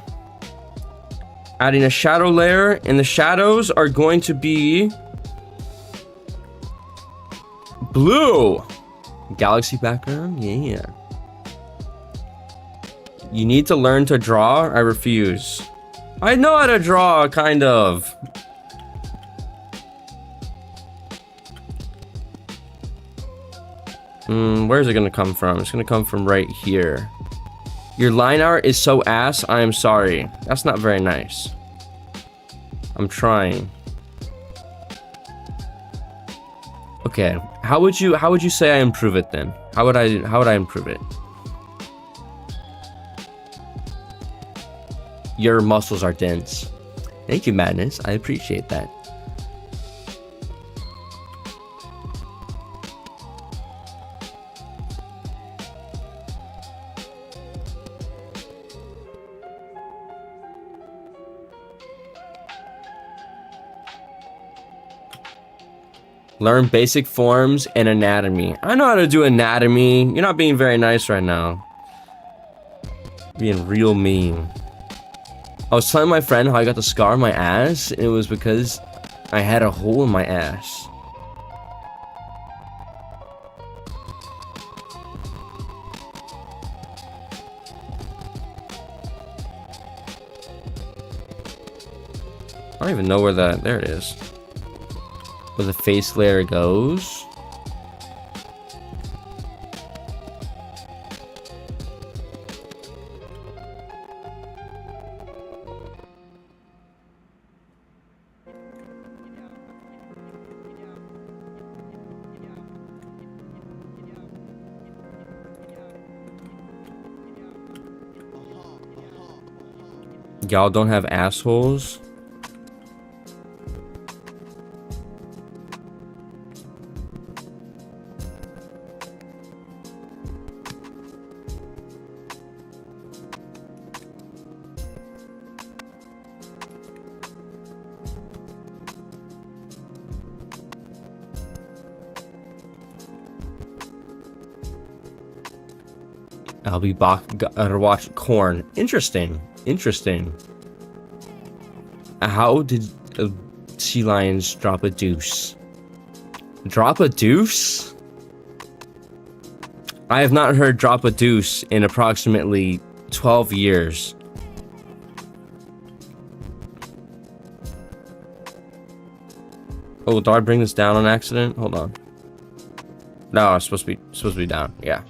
Adding a shadow layer, and the shadows are going to be blue. Galaxy background? Yeah. You need to learn to draw? I refuse. I know how to draw, kind of. Where's it gonna come from? It's gonna come from right here. Your line art is so ass, I am sorry. That's not very nice. I'm trying. Okay, how would you say I improve it then? How would I improve it? Your muscles are dense. Thank you, Madness. I appreciate that. Learn basic forms and anatomy. I know how to do anatomy. You're not being very nice right now. Being real mean. I was telling my friend how I got the scar on my ass, and it was because I had a hole in my ass. I don't even know where there it is. Where the face layer goes. Y'all don't have assholes? I'll be gotta watch Corn. Interesting. Interesting. How did sea lions drop a deuce? Drop a deuce? I have not heard drop a deuce in approximately 12 years. Oh, did I bring this down on accident? Hold on. No, it's supposed to be down. Yeah.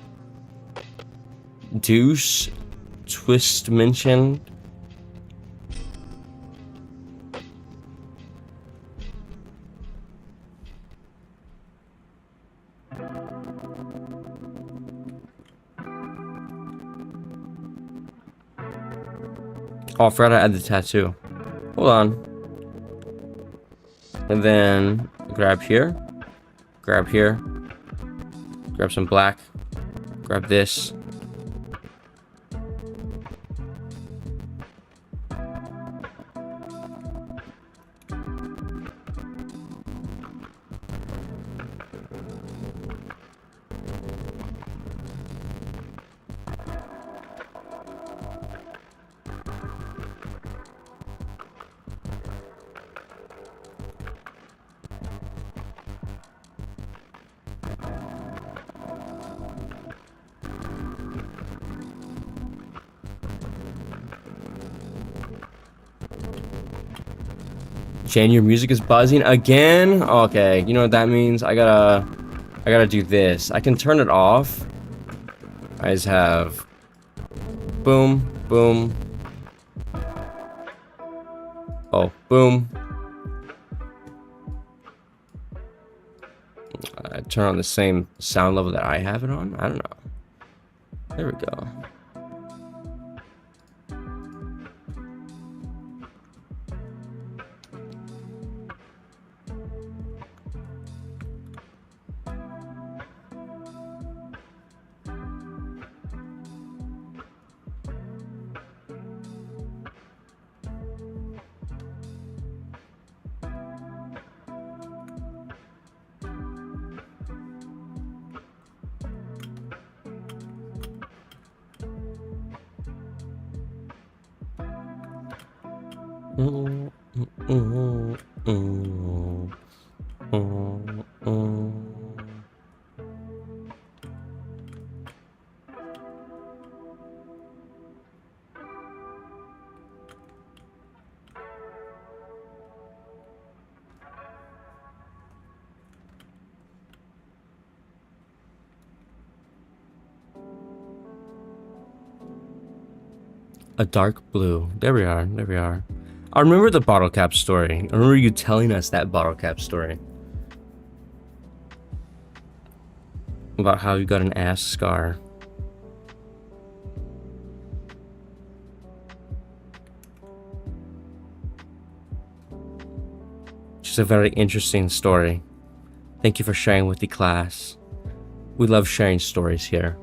Deuce, twist mentioned. Oh, I forgot to add the tattoo. Hold on. And then grab here, grab here, grab some black, grab this. Jan, your music is buzzing again? Okay, you know what that means? I gotta do this. I can turn it off. I just have boom, boom. Oh, boom. I turn on the same sound level that I have it on. I don't know. There we go. A dark blue. There we are. There we are. I remember the bottle cap story. I remember you telling us that bottle cap story. About how you got an ass scar. Just a very interesting story. Thank you for sharing with the class. We love sharing stories here.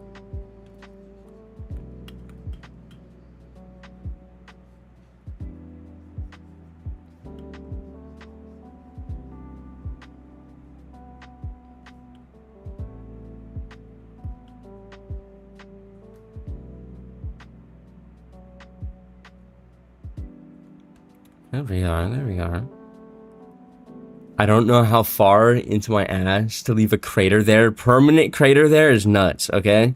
There we are, there we are. I don't know how far into my ass to leave a crater there. Permanent crater there is nuts, okay?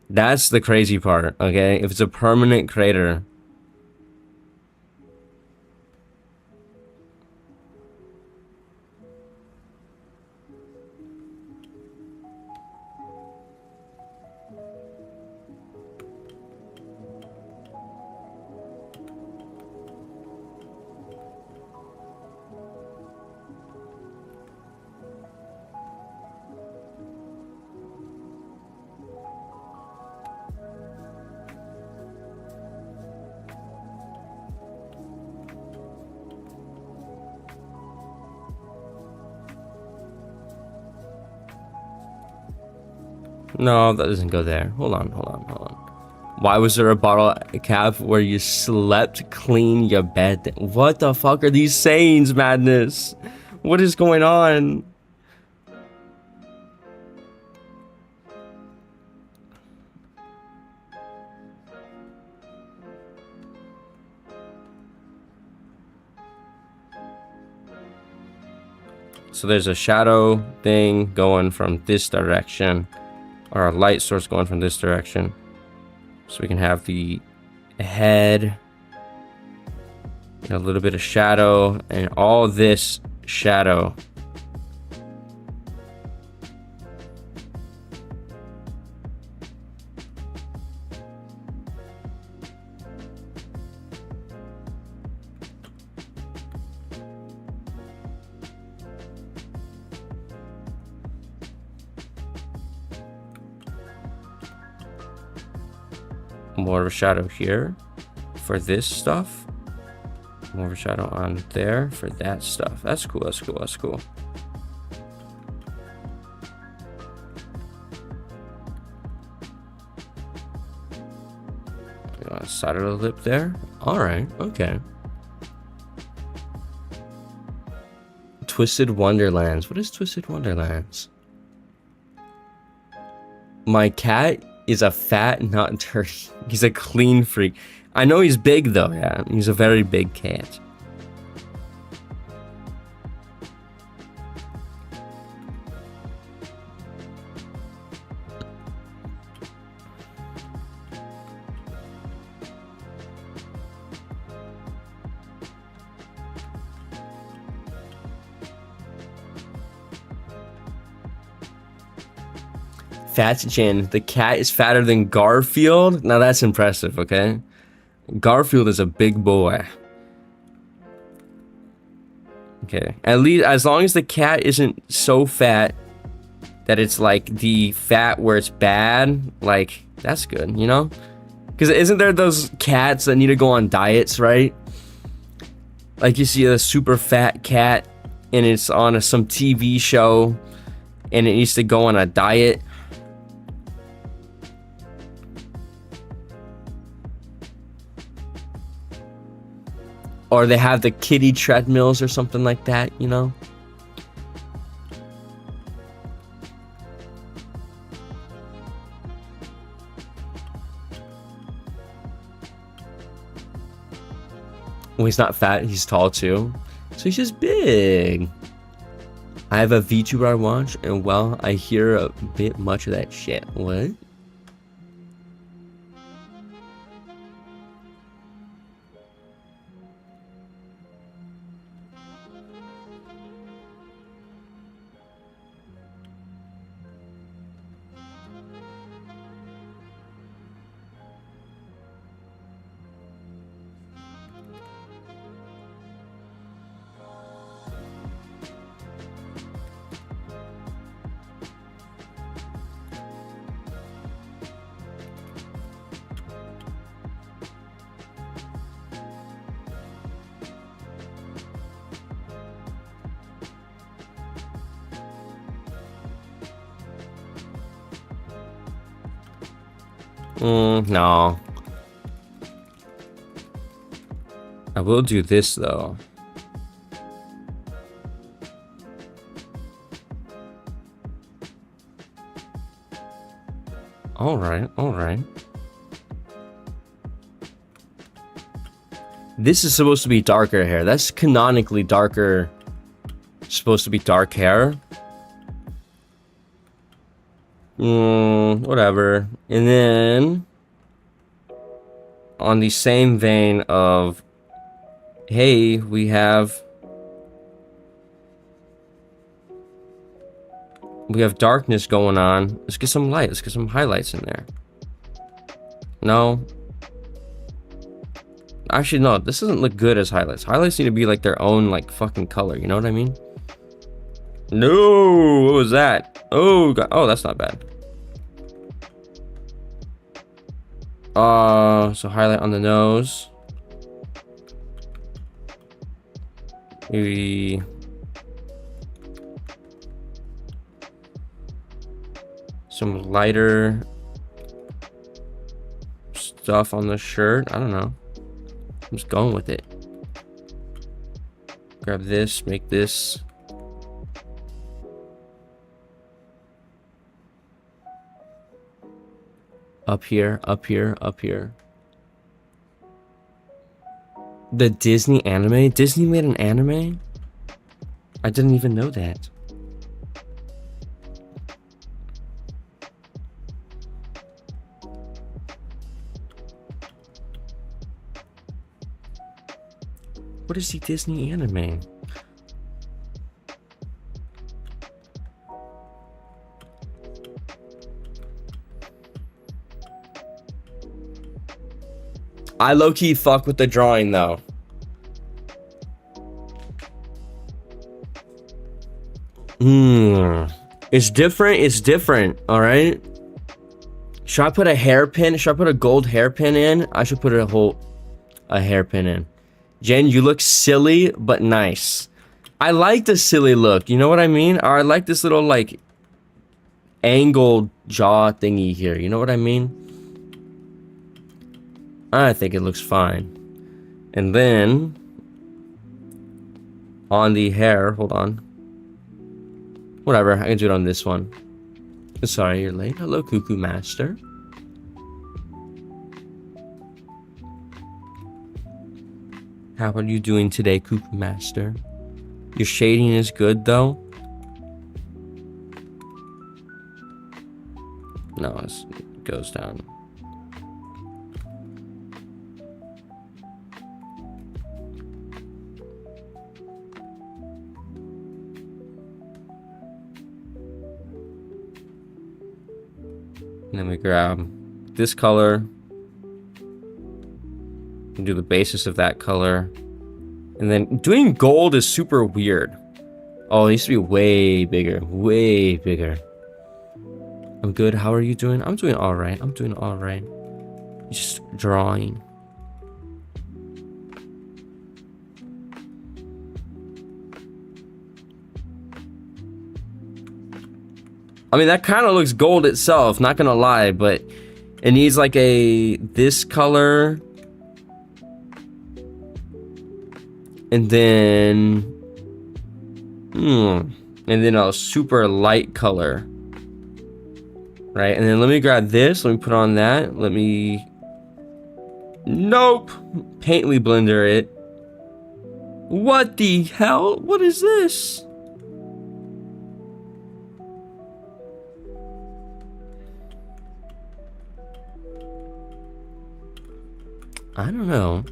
That's the crazy part, okay? If it's a permanent crater. No, that doesn't go there. Hold on. Why was there a bottle cap where you slept clean your bed? What the fuck are these sayings, madness? What is going on? So there's a shadow thing going from this direction, or a light source going from this direction. So we can have the head, and a little bit of shadow, and all this shadow. More of a shadow here for this stuff. More of a shadow on there for that stuff. That's cool. That's cool. That's cool. Side of the lip there. All right. Okay. Twisted Wonderlands. What is Twisted Wonderlands? My cat is a fat, not dirty. He's a clean freak. I know he's big though, yeah. He's a very big cat. Fat Chin, the cat is fatter than Garfield? Now that's impressive, okay? Garfield is a big boy. Okay, at least as long as the cat isn't so fat that it's like the fat where it's bad, like that's good, you know? Because isn't there those cats that need to go on diets, right? Like you see a super fat cat and it's on some TV show and it needs to go on a diet. Or they have the kitty treadmills or something like that, you know? Well, he's not fat, he's tall too. So he's just big. I have a VTuber I watch, and well, I hear a bit much of that shit. What? No. I will do this though. Alright, alright. This is supposed to be darker hair. That's canonically darker. Supposed to be dark hair. Whatever. And then on the same vein of, hey, we have darkness going on. Let's get some light. Let's get some highlights in there. No. Actually, no. This doesn't look good as highlights. Highlights need to be like their own like fucking color. You know what I mean? No. What was that? Oh God. Oh, that's not bad. So highlight on the nose. Maybe. some lighter stuff on the shirt. I don't know. I'm just going with it. Grab this, make this. Up here, up here, up here. The Disney anime? Disney made an anime? I didn't even know that. What is the Disney anime? I low-key fuck with the drawing though. It's different, it's different, alright? Should I put a hairpin? Should I put a gold hairpin in? I should put a hairpin in. Jen, you look silly, but nice. I like the silly look, you know what I mean? Or I like this little, like, angled jaw thingy here, you know what I mean? I think it looks fine. And then, on the hair, hold on. Whatever, I can do it on this one. Sorry, you're late. Hello, Cuckoo Master. How are you doing today, Cuckoo Master? Your shading is good, though? No, it goes down. And then we grab this color and do the basis of that color. And then doing gold is super weird. Oh, it needs to be way bigger, way bigger. I'm good. How are you doing? I'm doing all right. I'm doing all right. Just drawing. I mean, that kind of looks gold itself, not gonna lie, but it needs like this color. And then, and then a super light color. Right, and then let me grab this, let me put on that, nope, Paintly Blender it. What the hell? What is this? I don't know.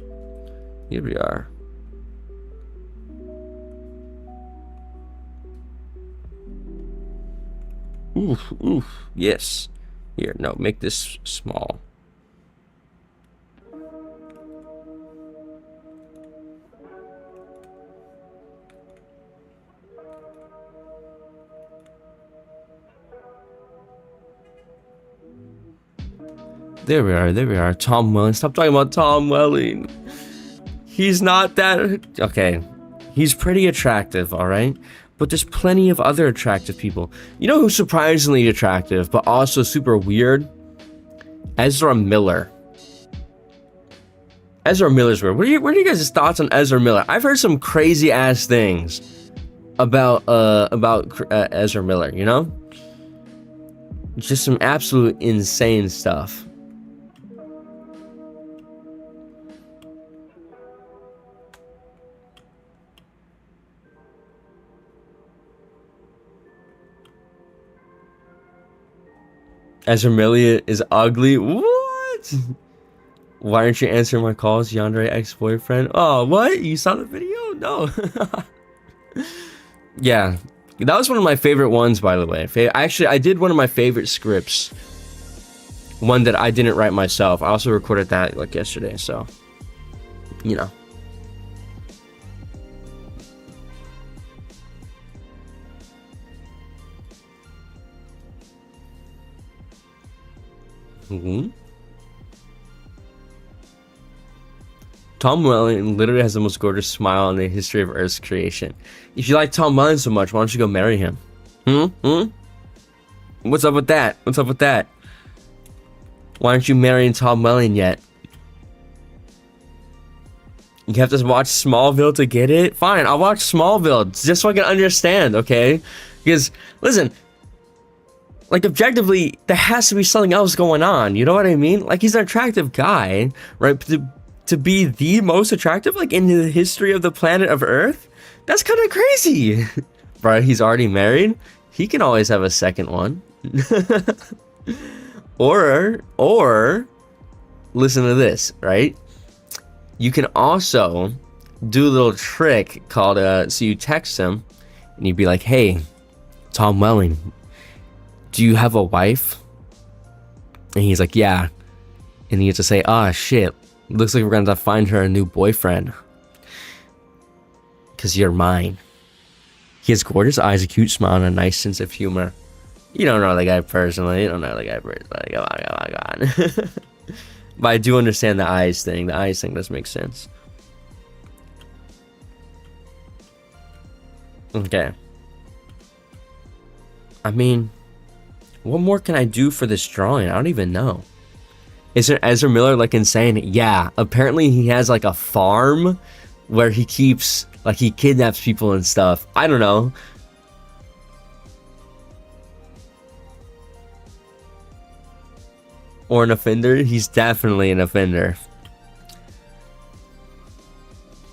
Here we are. Oof, oof, yes. Here, no, make this small. There we are, there we are. Tom Welling. Stop talking about Tom Welling. He's not that... Okay. He's pretty attractive, alright? But there's plenty of other attractive people. You know who's surprisingly attractive, but also super weird? Ezra Miller. Ezra Miller's weird. What are you guys' thoughts on Ezra Miller? I've heard some crazy ass things about Ezra Miller, you know? Just some absolute insane stuff. Ezra Miller is ugly? What? Why aren't you answering my calls, Yandere ex-boyfriend? Oh, what? You saw the video? No. Yeah. That was one of my favorite ones, by the way. Actually, I did one of my favorite scripts. One that I didn't write myself. I also recorded that like yesterday, so... You know. Tom Welling literally has the most gorgeous smile in the history of Earth's creation. If you like Tom Welling so much, why don't you go marry him? Why What's up with that? What's up with that? Why aren't you marrying Tom Welling yet? You have to watch Smallville to get it? Fine, I'll watch Smallville just so I can understand, okay? Because, listen, like, objectively, there has to be something else going on, you know what I mean? Like, he's an attractive guy, right? To be the most attractive, like, in the history of the planet of Earth? That's kind of crazy. Bro, he's already married? He can always have a second one. Or, listen to this, right? You can also do a little trick called, so you text him, and you'd be like, hey, Tom Welling, do you have a wife? And he's like, yeah. And you have to say, ah, shit, looks like we're gonna have to find her a new boyfriend. Because you're mine. He has gorgeous eyes, a cute smile, and a nice sense of humor. You don't know the guy personally. Come on. But I do understand the eyes thing. The eyes thing does make sense. Okay. I mean, what more can I do for this drawing? I don't even know. Isn't Ezra Miller like insane? Yeah. Apparently he has like a farm where he keeps, like, he kidnaps people and stuff. I don't know. Or an offender? He's definitely an offender.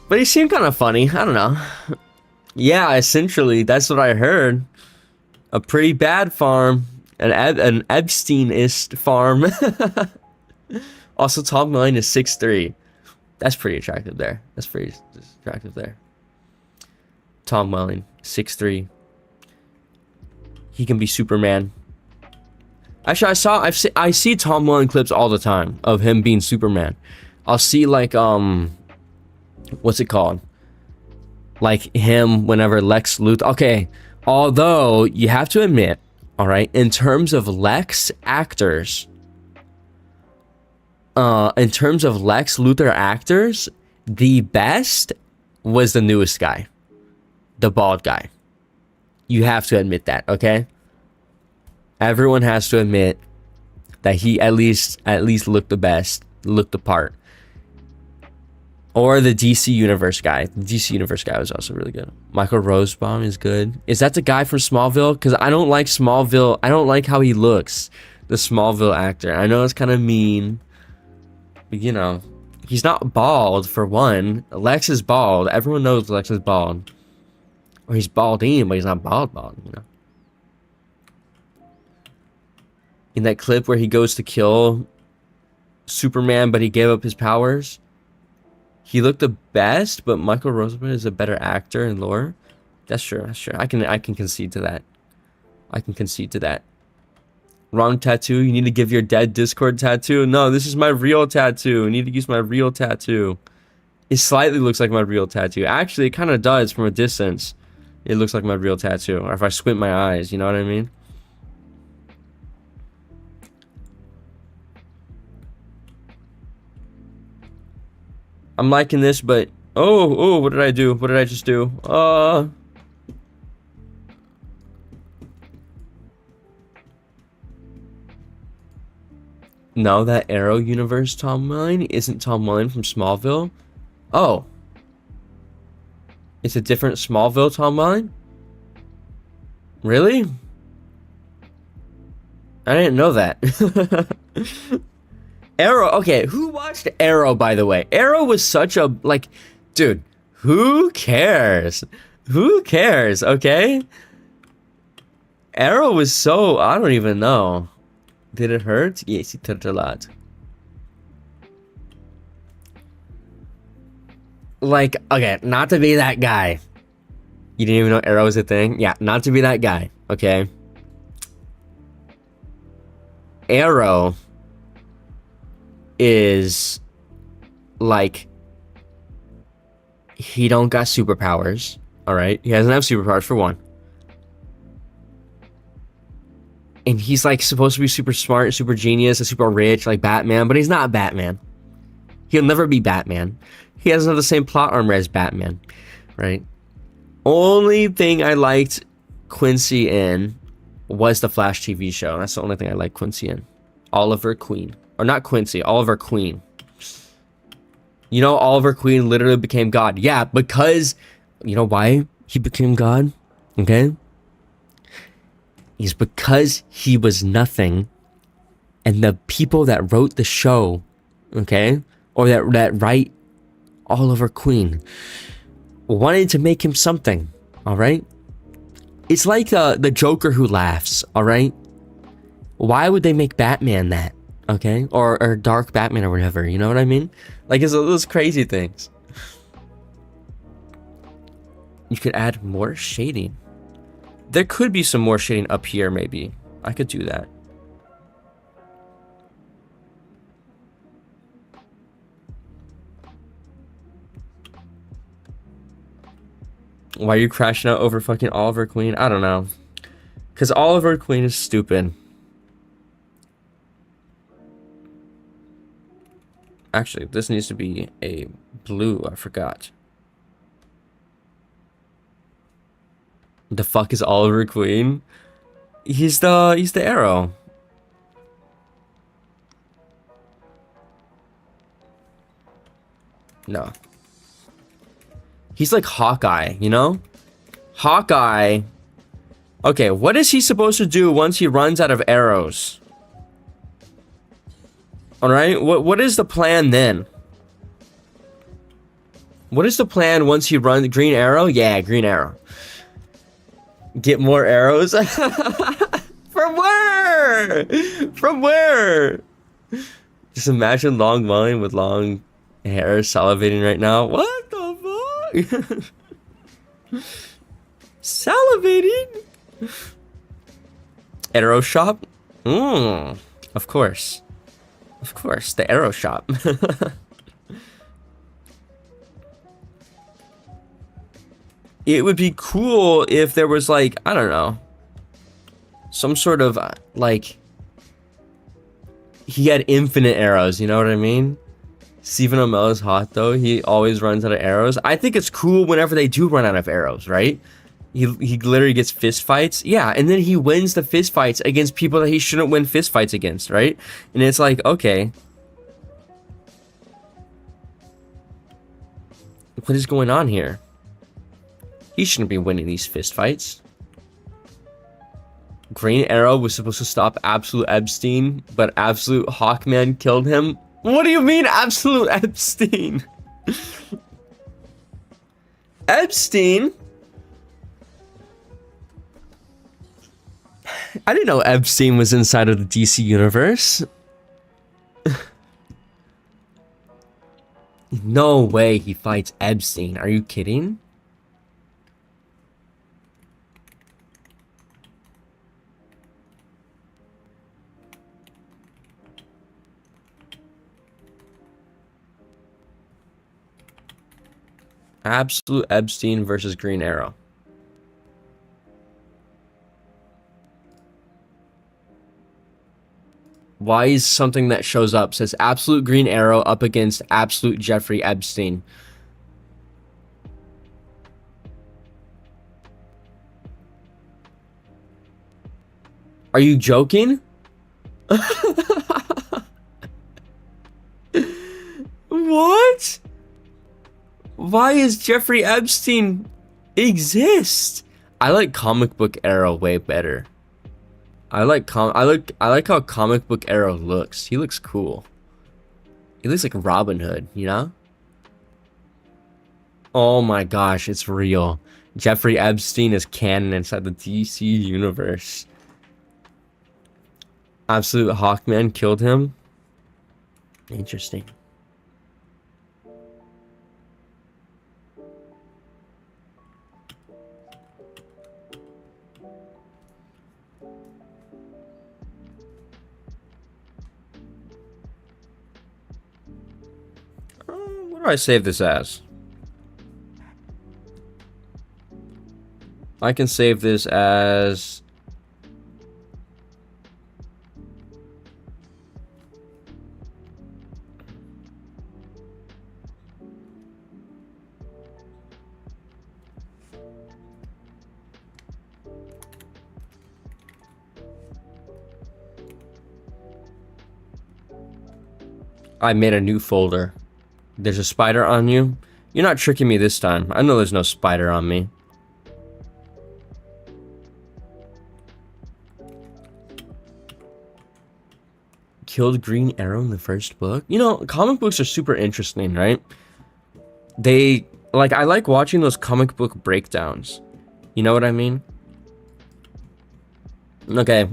But he seemed kind of funny. I don't know. Yeah, essentially, that's what I heard. A pretty bad farm. An Epstein-ist farm. Also, Tom Welling is 6'3". That's pretty attractive there. That's pretty attractive there. Tom Welling, 6'3". He can be Superman. Actually, I see Tom Welling clips all the time of him being Superman. I'll see like what's it called? Like him whenever Lex Luthor. Okay, although you have to admit, all right, in terms of Lex actors, in terms of Lex Luthor actors, the best was the newest guy, the bald guy. You have to admit that, okay? Everyone has to admit that he at least looked the best, looked the part. Or the DC Universe guy. The DC Universe guy was also really good. Michael Rosebaum is good. Is that the guy from Smallville? Because I don't like Smallville. I don't like how he looks. The Smallville actor. I know it's kind of mean. But, you know, he's not bald, for one. Lex is bald. Everyone knows Lex is bald. Or he's balding, but he's not bald, you know. In that clip where he goes to kill Superman, but he gave up his powers, he looked the best, but Michael Roseman is a better actor and lore. That's true. That's true. I can concede to that. I can concede to that. Wrong tattoo. You need to give your dead Discord tattoo. No, this is my real tattoo. I need to use my real tattoo. It slightly looks like my real tattoo. Actually, it kind of does from a distance. It looks like my real tattoo. Or if I squint my eyes, you know what I mean? I'm liking this, but oh, what did I do? What did I just do? No, that Arrow universe Tom Welling isn't Tom Welling from Smallville. Oh, it's a different Smallville Tom Welling? Really? I didn't know that. Arrow, okay, who watched Arrow, by the way? Arrow was such a, like, dude, who cares? Who cares, okay? Arrow was so, I don't even know. Did it hurt? Yes, it hurt a lot. Like, okay, not to be that guy. You didn't even know Arrow was a thing? Yeah, not to be that guy, okay? Arrow is like, he don't got superpowers, all right? He doesn't have superpowers, for one. And he's like supposed to be super smart, super genius, and super rich, like Batman, but he's not Batman. He'll never be Batman. He doesn't have the same plot armor as Batman, right? Only thing I liked Quincy in was the Flash TV show. That's the only thing I like Quincy in. Oliver Queen. Or not Quincy, Oliver Queen. You know, Oliver Queen literally became God. Yeah, because, you know why he became God? Okay? It's because he was nothing. And the people that wrote the show, okay? Or that write Oliver Queen wanted to make him something, all right? It's like the Joker who laughs, all right? Why would they make Batman that, okay? Or Dark Batman or whatever, you know what I mean? Like, it's those crazy things. You could add more shading. There could be some more shading up here, maybe. I could do that. Why are you crashing out over fucking Oliver Queen? I don't know. Because Oliver Queen is stupid. Actually, this needs to be a blue. I forgot. The fuck is Oliver Queen? He's the Arrow. No. He's like Hawkeye, you know? Hawkeye. Okay, what is he supposed to do once he runs out of arrows? Alright, what is the plan then? What is the plan once he runs Green Arrow? Yeah, Green Arrow. Get more arrows? From where? From where? Just imagine Long Mullen with long hair salivating right now. What the fuck? Salivating? Arrow shop? Of course. Of course, the arrow shop. It would be cool if there was like, I don't know, some sort of like, he had infinite arrows, you know what I mean? Stephen Amell is hot though. He always runs out of arrows. I think it's cool whenever they do run out of arrows, right? He literally gets fist fights. Yeah, and then he wins the fist fights against people that he shouldn't win fist fights against, right? And it's like, okay. What is going on here? He shouldn't be winning these fist fights. Green Arrow was supposed to stop Absolute Epstein, but Absolute Hawkman killed him. What do you mean, Absolute Epstein? Epstein? I didn't know Epstein was inside of the DC universe. No way he fights Epstein. Are you kidding? Absolute Epstein versus Green Arrow. Why is something that shows up says Absolute Green Arrow up against Absolute Jeffrey Epstein? Are you joking? What? Why is Jeffrey Epstein exist? I like Comic Book Arrow way better. I like how Comic Book Arrow looks. He looks cool. He looks like Robin Hood, you know? Oh my gosh, it's real. Jeffrey Epstein is canon inside the DC universe. Absolute Hawkman killed him. Interesting. What do I save this as? I can save this as... I made a new folder. There's a spider on you. You're not tricking me this time. I know there's no spider on me. Killed Green Arrow in the first book. You know, comic books are super interesting, right? They, like, I like watching those comic book breakdowns. You know what I mean? Okay.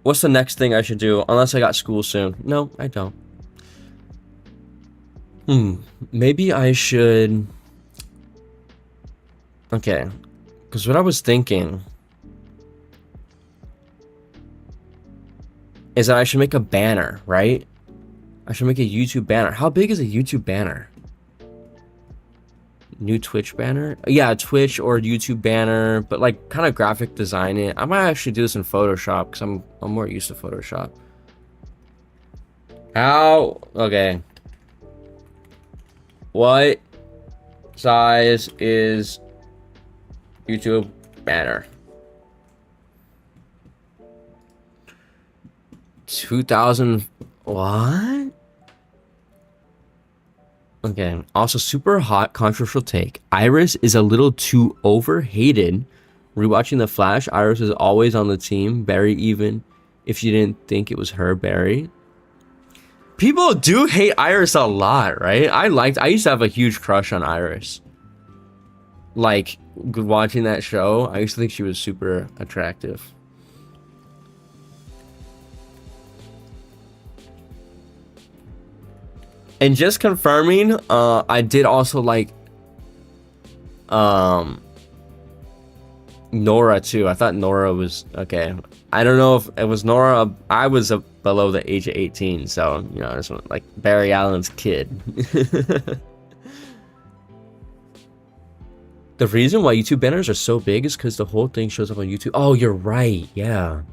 What's the next thing I should do? Unless I got school soon. No, I don't. Maybe I should... Okay. Because what I was thinking is that I should make a banner, right? I should make a YouTube banner. How big is a YouTube banner? New Twitch banner? Yeah, Twitch or YouTube banner, but like kind of graphic design it. I might actually do this in Photoshop because I'm more used to Photoshop. How? Okay. What size is YouTube banner? 2000. What? Okay. Also, super hot controversial take. Iris is a little too overhated. Rewatching The Flash, Iris is always on the team. Barry, even if you didn't think it was her, Barry. People do hate Iris a lot, right? I used to have a huge crush on Iris. Like, watching that show, I used to think she was super attractive. And just confirming, I did also like Nora too. I thought Nora was okay. I don't know if it was Nora. I was below the age of 18, so you know, I just want, like Barry Allen's kid. The reason why YouTube banners are so big is because the whole thing shows up on YouTube. Oh, you're right. Yeah.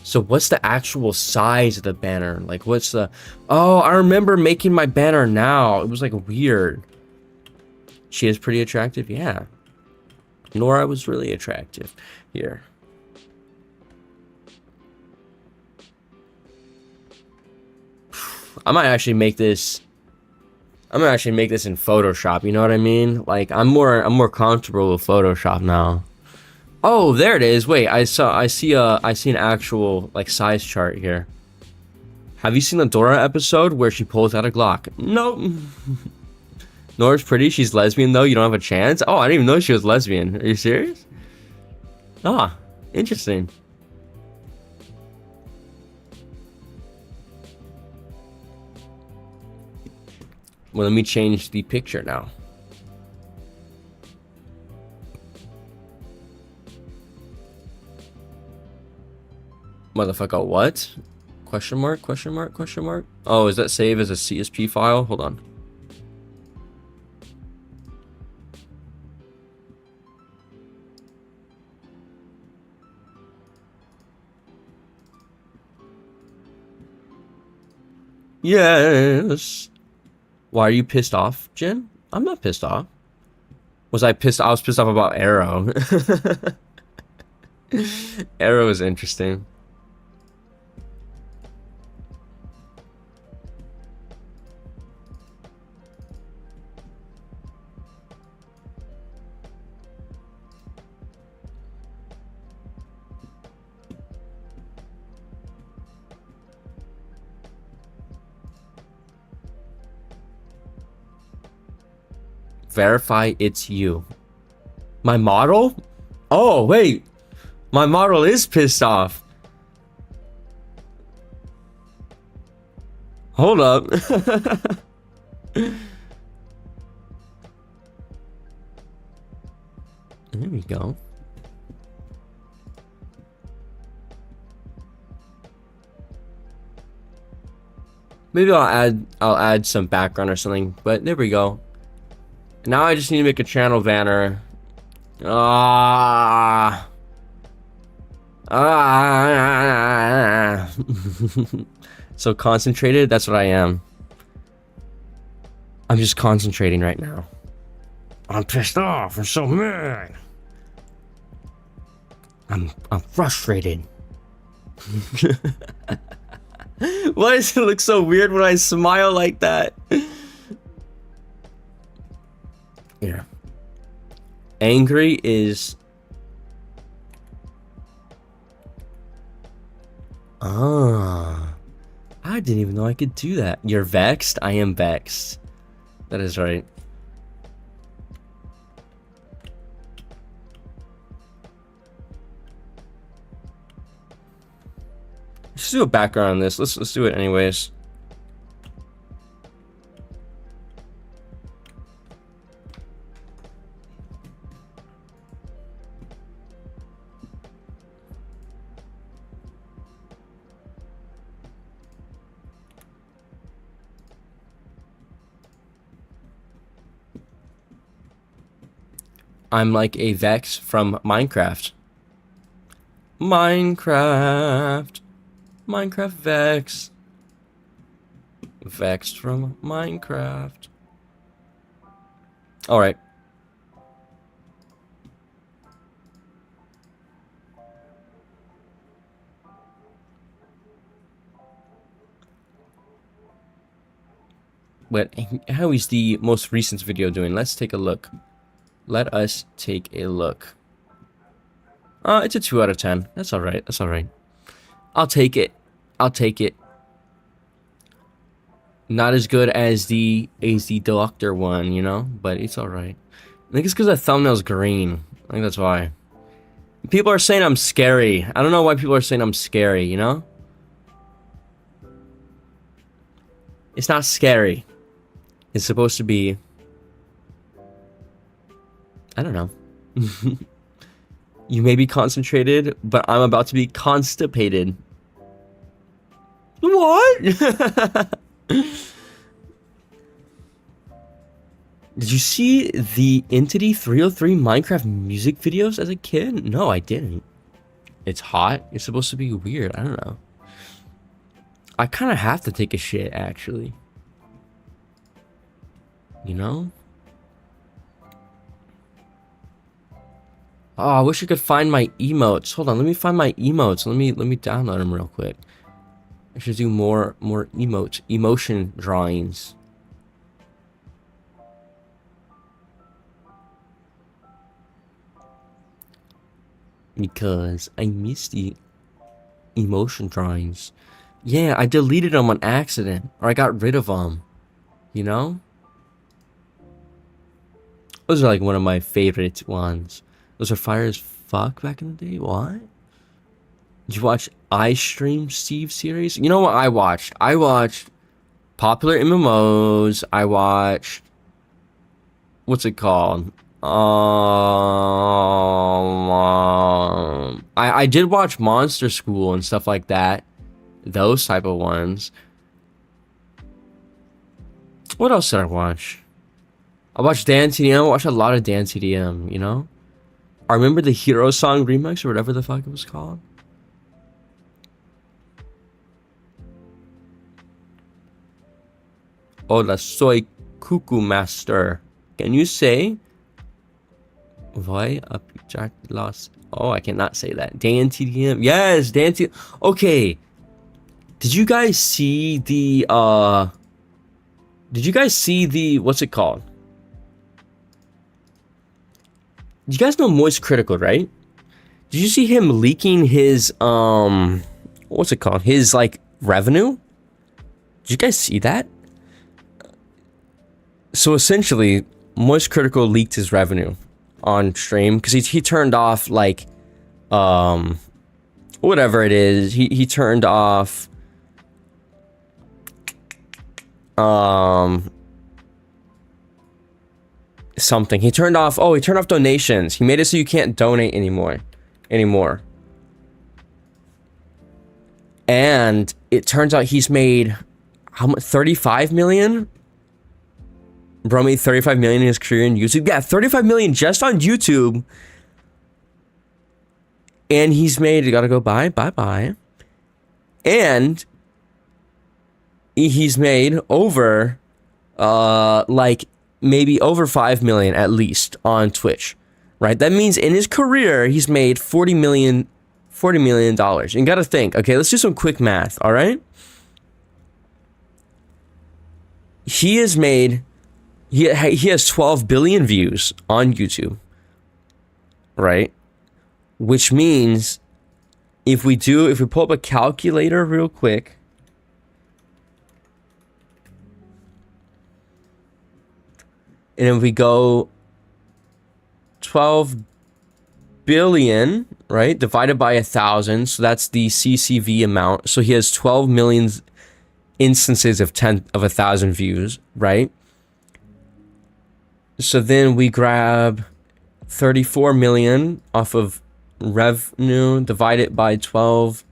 So what's the actual size of the banner? Like, what's the... Oh, I remember making my banner now. It was, like, weird. She is pretty attractive? Yeah. Nora was really attractive. Here. I might actually make this... I'm gonna actually make this in Photoshop, you know what I mean? Like, I'm more comfortable with Photoshop now. Oh, there it is. Wait, I see an actual like size chart here. Have you seen the Dora episode where she pulls out a Glock? Nope. Nora's pretty. She's lesbian though. You don't have a chance. Oh, I didn't even know she was lesbian. Are you serious? Ah, interesting. Well, let me change the picture now. Motherfucker, what? Question mark, question mark, question mark? Oh, is that save as a CSP file? Hold on. Yes. Why are you pissed off, Jen? I'm not pissed off. Was I pissed? I was pissed off about Arrow. Arrow is interesting. Verify it's you. My model? Oh, wait. My model is pissed off. Hold up. There we go. Maybe I'll add some background or something, but there we go. Now I just need to make a channel banner. So concentrated, that's what I am. I'm just concentrating right now. I'm pissed off. I'm so mad. I'm frustrated. Why does it look so weird when I smile like that? Yeah. Angry is... Ah. I didn't even know I could do that. You're vexed? I am vexed. That is right. Let's do a background on this. Let's do it anyways. I'm like a Vex from Minecraft. Minecraft Vex. Vexed from Minecraft. Alright. But how is the most recent video doing? Let's take a look. Let us take a look. It's a 2 out of 10. That's alright. That's alright. I'll take it. I'll take it. Not as good as the Doctor one, you know? But it's alright. I think it's because the thumbnail's green. I think that's why. People are saying I'm scary. I don't know why people are saying I'm scary, you know? It's not scary. It's supposed to be... I don't know. You may be concentrated, but I'm about to be constipated. What? Did you see the Entity 303 Minecraft music videos as a kid? No, I didn't. It's hot. It's supposed to be weird. I don't know. I kind of have to take a shit, actually. You know? Oh, I wish I could find my emotes. Hold on, let me find my emotes. Let me download them real quick. I should do more emotion drawings. Because I missed the emotion drawings. Yeah, I deleted them on accident, or I got rid of them. You know? Those are like one of my favorite ones. Those are fire as fuck back in the day. What? Did you watch iStream Steve series? You know what I watched? I watched popular MMOs. I watched... What's it called? I did watch Monster School and stuff like that. Those type of ones. What else did I watch? I watched DanTDM. I watched a lot of DanTDM, you know? I remember the Hero Song remix or whatever the fuck it was called. Hola, soy Cuckoo Master. Can you say? Voy a pichar los... Oh, I cannot say that. DanTDM. Yes, DanTDM. Okay. Did you guys see the, what's it called? You guys know Moist Critical, right? Did you see him leaking his, what's it called? His, like, revenue? Did you guys see that? So, essentially, Moist Critical leaked his revenue on stream because he turned off, like, whatever it is. He turned off, something. He turned off donations. He made it so you can't donate anymore. And it turns out he's made how much? 35 million? Bro made 35 million in his career in YouTube. Yeah, 35 million just on YouTube. And he's made, you gotta go bye. And he's made over like maybe over 5 million at least on Twitch. right? That means in his career, he's made $40 million. You got to think, okay, let's do some quick math, all right? He has made, he has 12 billion views on YouTube, right? Which means if we pull up a calculator real quick, and if we go 12 billion, right, divided by 1,000, so that's the CCV amount. So he has 12 million instances of 1,000 views, right? So then we grab 34 million off of revenue, divide it by 12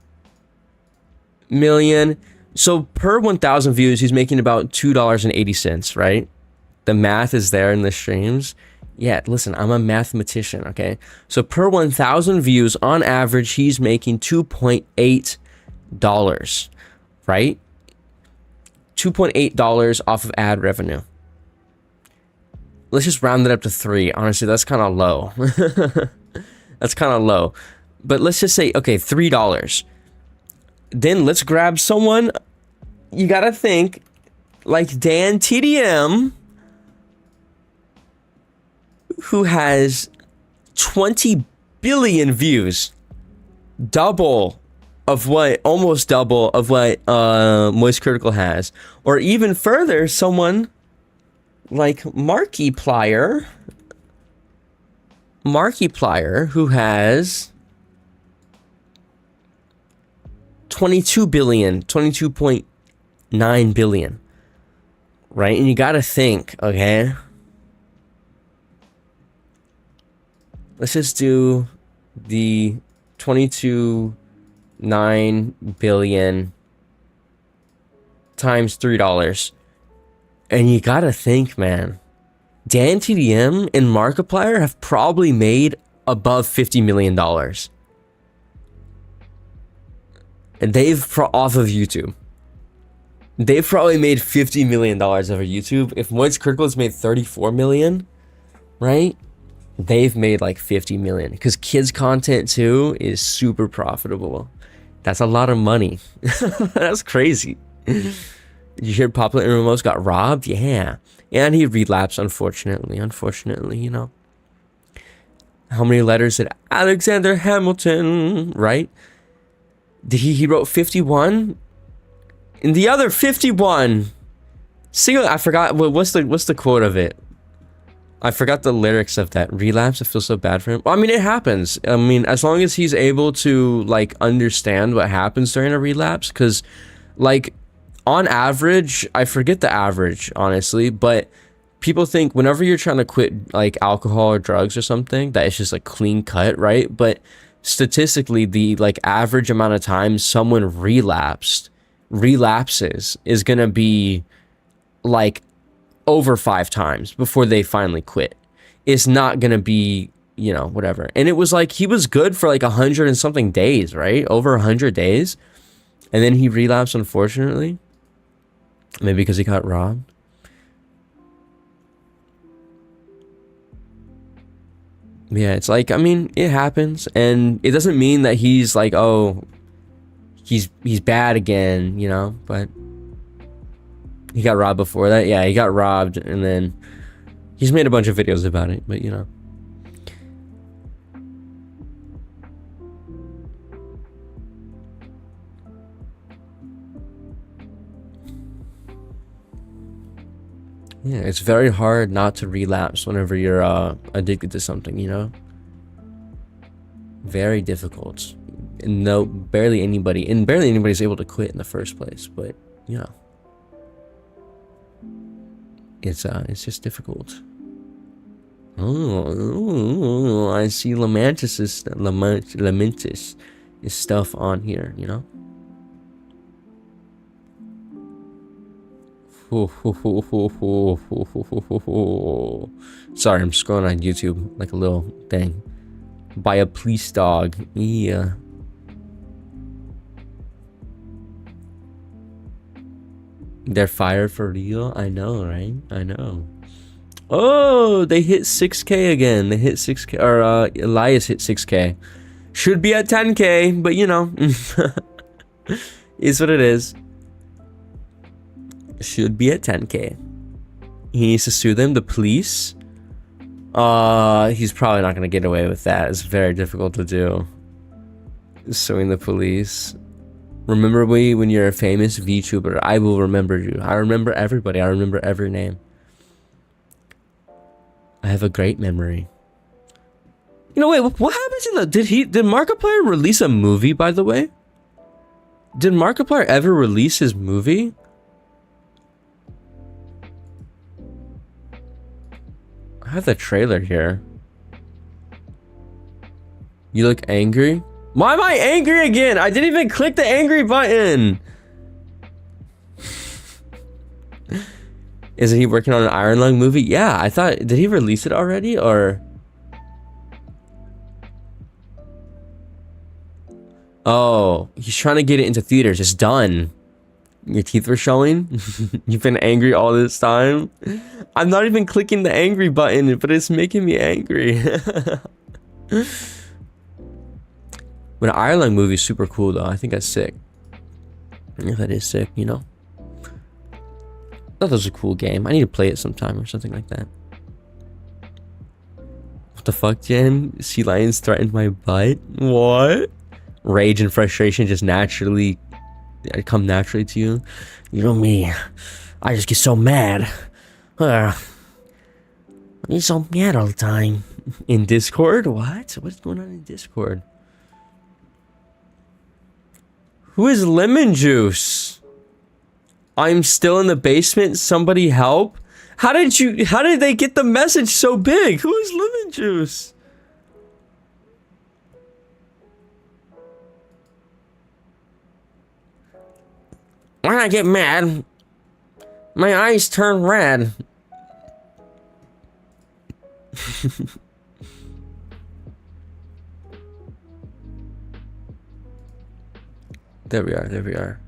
million. So per 1,000 views, he's making about $2.80, right? The math is there in the streams. Yeah, listen, I'm a mathematician, okay? So per 1,000 views, on average, he's making $2.8, right? $2.8 off of ad revenue. Let's just round it up to 3. Honestly, that's kind of low. That's kind of low. But let's just say, okay, $3. Then let's grab someone, you gotta think, like Dan TDM, who has 20 billion views, almost double of what Moist Critical has, or even further, someone like Markiplier, who has 22.9 billion, right? And you got to think, okay, let's just do the 22.9 billion times $3. And you gotta think, man, Dan TDM and Markiplier have probably made above $50 million. And off of YouTube. They've probably made $50 million off of YouTube. If Moist Critical has made 34 million, right? They've made like 50 million, because kids content too is super profitable. That's a lot of money. That's crazy. You hear Popular Ramos got robbed? Yeah. And he relapsed, unfortunately, you know. How many letters did Alexander Hamilton write? He wrote 51? And the other 51, I forgot, what's the quote of it? I forgot the lyrics of that. Relapse, I feel so bad for him. Well, I mean, it happens. I mean, as long as he's able to, like, understand what happens during a relapse, because, like, on average, I forget the average, honestly, but people think whenever you're trying to quit, like, alcohol or drugs or something, that it's just, like, clean cut, right? But statistically, the, like, average amount of time someone relapses is gonna be, like, over 5 times before they finally quit. It's not gonna be, you know, whatever. And it was like, he was good for like 100 and something days, right? Over 100 days. And then he relapsed, unfortunately. Maybe because he got robbed. Yeah, it's like, I mean, it happens. And it doesn't mean that he's like, oh, he's bad again, you know, but he got robbed before that. Yeah, he got robbed, and then he's made a bunch of videos about it, but you know. Yeah, it's very hard not to relapse whenever you're addicted to something, you know? Very difficult. And barely anybody's able to quit in the first place, but you know. It's just difficult. Oh, I see Lamentis is stuff on here, you know. Sorry, I'm scrolling on YouTube like a little thing. By a police dog. Yeah. They're fired for real? I know, right? I know. Oh, they hit 6K again. They hit 6K, or Elias hit 6K. Should be at 10K, but you know, is what it is. Should be at 10K. He needs to sue them, the police. He's probably not gonna get away with that. It's very difficult to do. Suing the police. Remember me when you're a famous VTuber. I will remember you. I remember everybody. I remember every name. I have a great memory. You know, wait, what happened to the... Did Markiplier release a movie, by the way? Did Markiplier ever release his movie? I have the trailer here. You look angry? Why am I angry again? I didn't even click the angry button. Isn't he working on an Iron Lung movie? Yeah, I thought... Did he release it already, or... Oh, he's trying to get it into theaters. It's done. Your teeth were showing? You've been angry all this time? I'm not even clicking the angry button, but it's making me angry. But an Iron Lung movie is super cool, though. I think that's sick. If that is sick, you know? I thought that was a cool game. I need to play it sometime or something like that. What the fuck, Jen? Sea lions threatened my butt? What? Rage and frustration just naturally come naturally to you. You know me. I just get so mad. I get so mad all the time. In Discord? What? What's going on in Discord? Who is Lemon Juice? I'm still in the basement. Somebody help. How did they get the message so big? Who is Lemon Juice? When I get mad, my eyes turn red. There we are, there we are.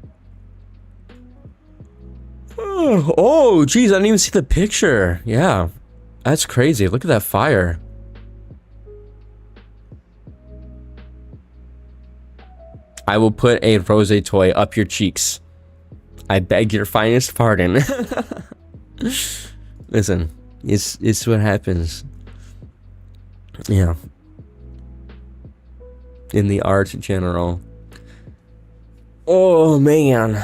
Oh, geez, I didn't even see the picture. Yeah, that's crazy. Look at that fire. I will put a rose toy up your cheeks. I beg your finest pardon. Listen, it's what happens. Yeah. In the art general. Oh, man.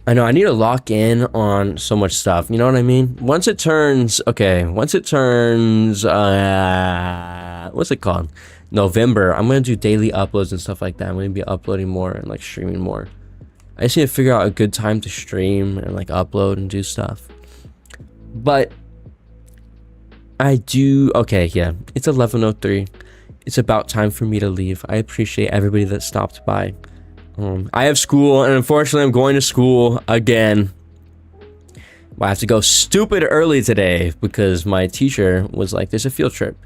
I know, I need to lock in on so much stuff. You know what I mean? Once it turns... Okay, once it turns... what's it called? November. I'm going to do daily uploads and stuff like that. I'm going to be uploading more and, like, streaming more. I just need to figure out a good time to stream and, like, upload and do stuff. But... I do... Okay, yeah. It's 11:03. It's about time for me to leave. I appreciate everybody that stopped by. I have school, and unfortunately, I'm going to school again. I have to go stupid early today because my teacher was like, there's a field trip.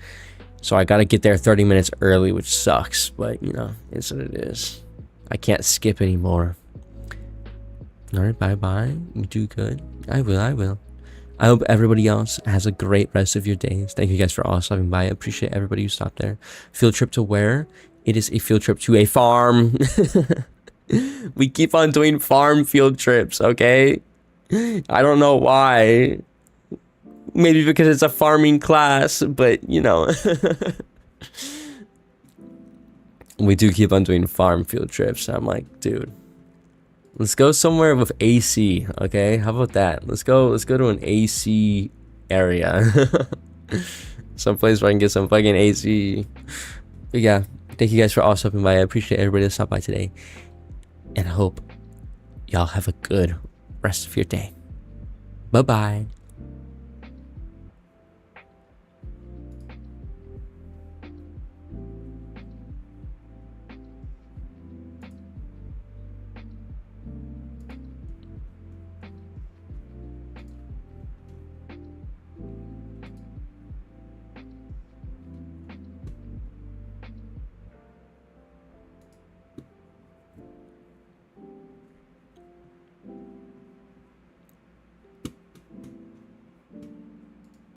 So I got to get there 30 minutes early, which sucks. But, you know, it's what it is. I can't skip anymore. All right, bye-bye. You do good. I will. I hope everybody else has a great rest of your days. Thank you guys for all stopping by. I appreciate everybody who stopped there. Field trip to where? It is a field trip to a farm. We keep on doing farm field trips, okay? I don't know why. Maybe because it's a farming class, but you know. We do keep on doing farm field trips. I'm like, dude, let's go somewhere with AC, okay? How about that? Let's go to an AC area. Someplace where I can get some fucking AC. But yeah, thank you guys for all stopping by. I appreciate everybody that stopped by today. And I hope y'all have a good rest of your day. Bye-bye.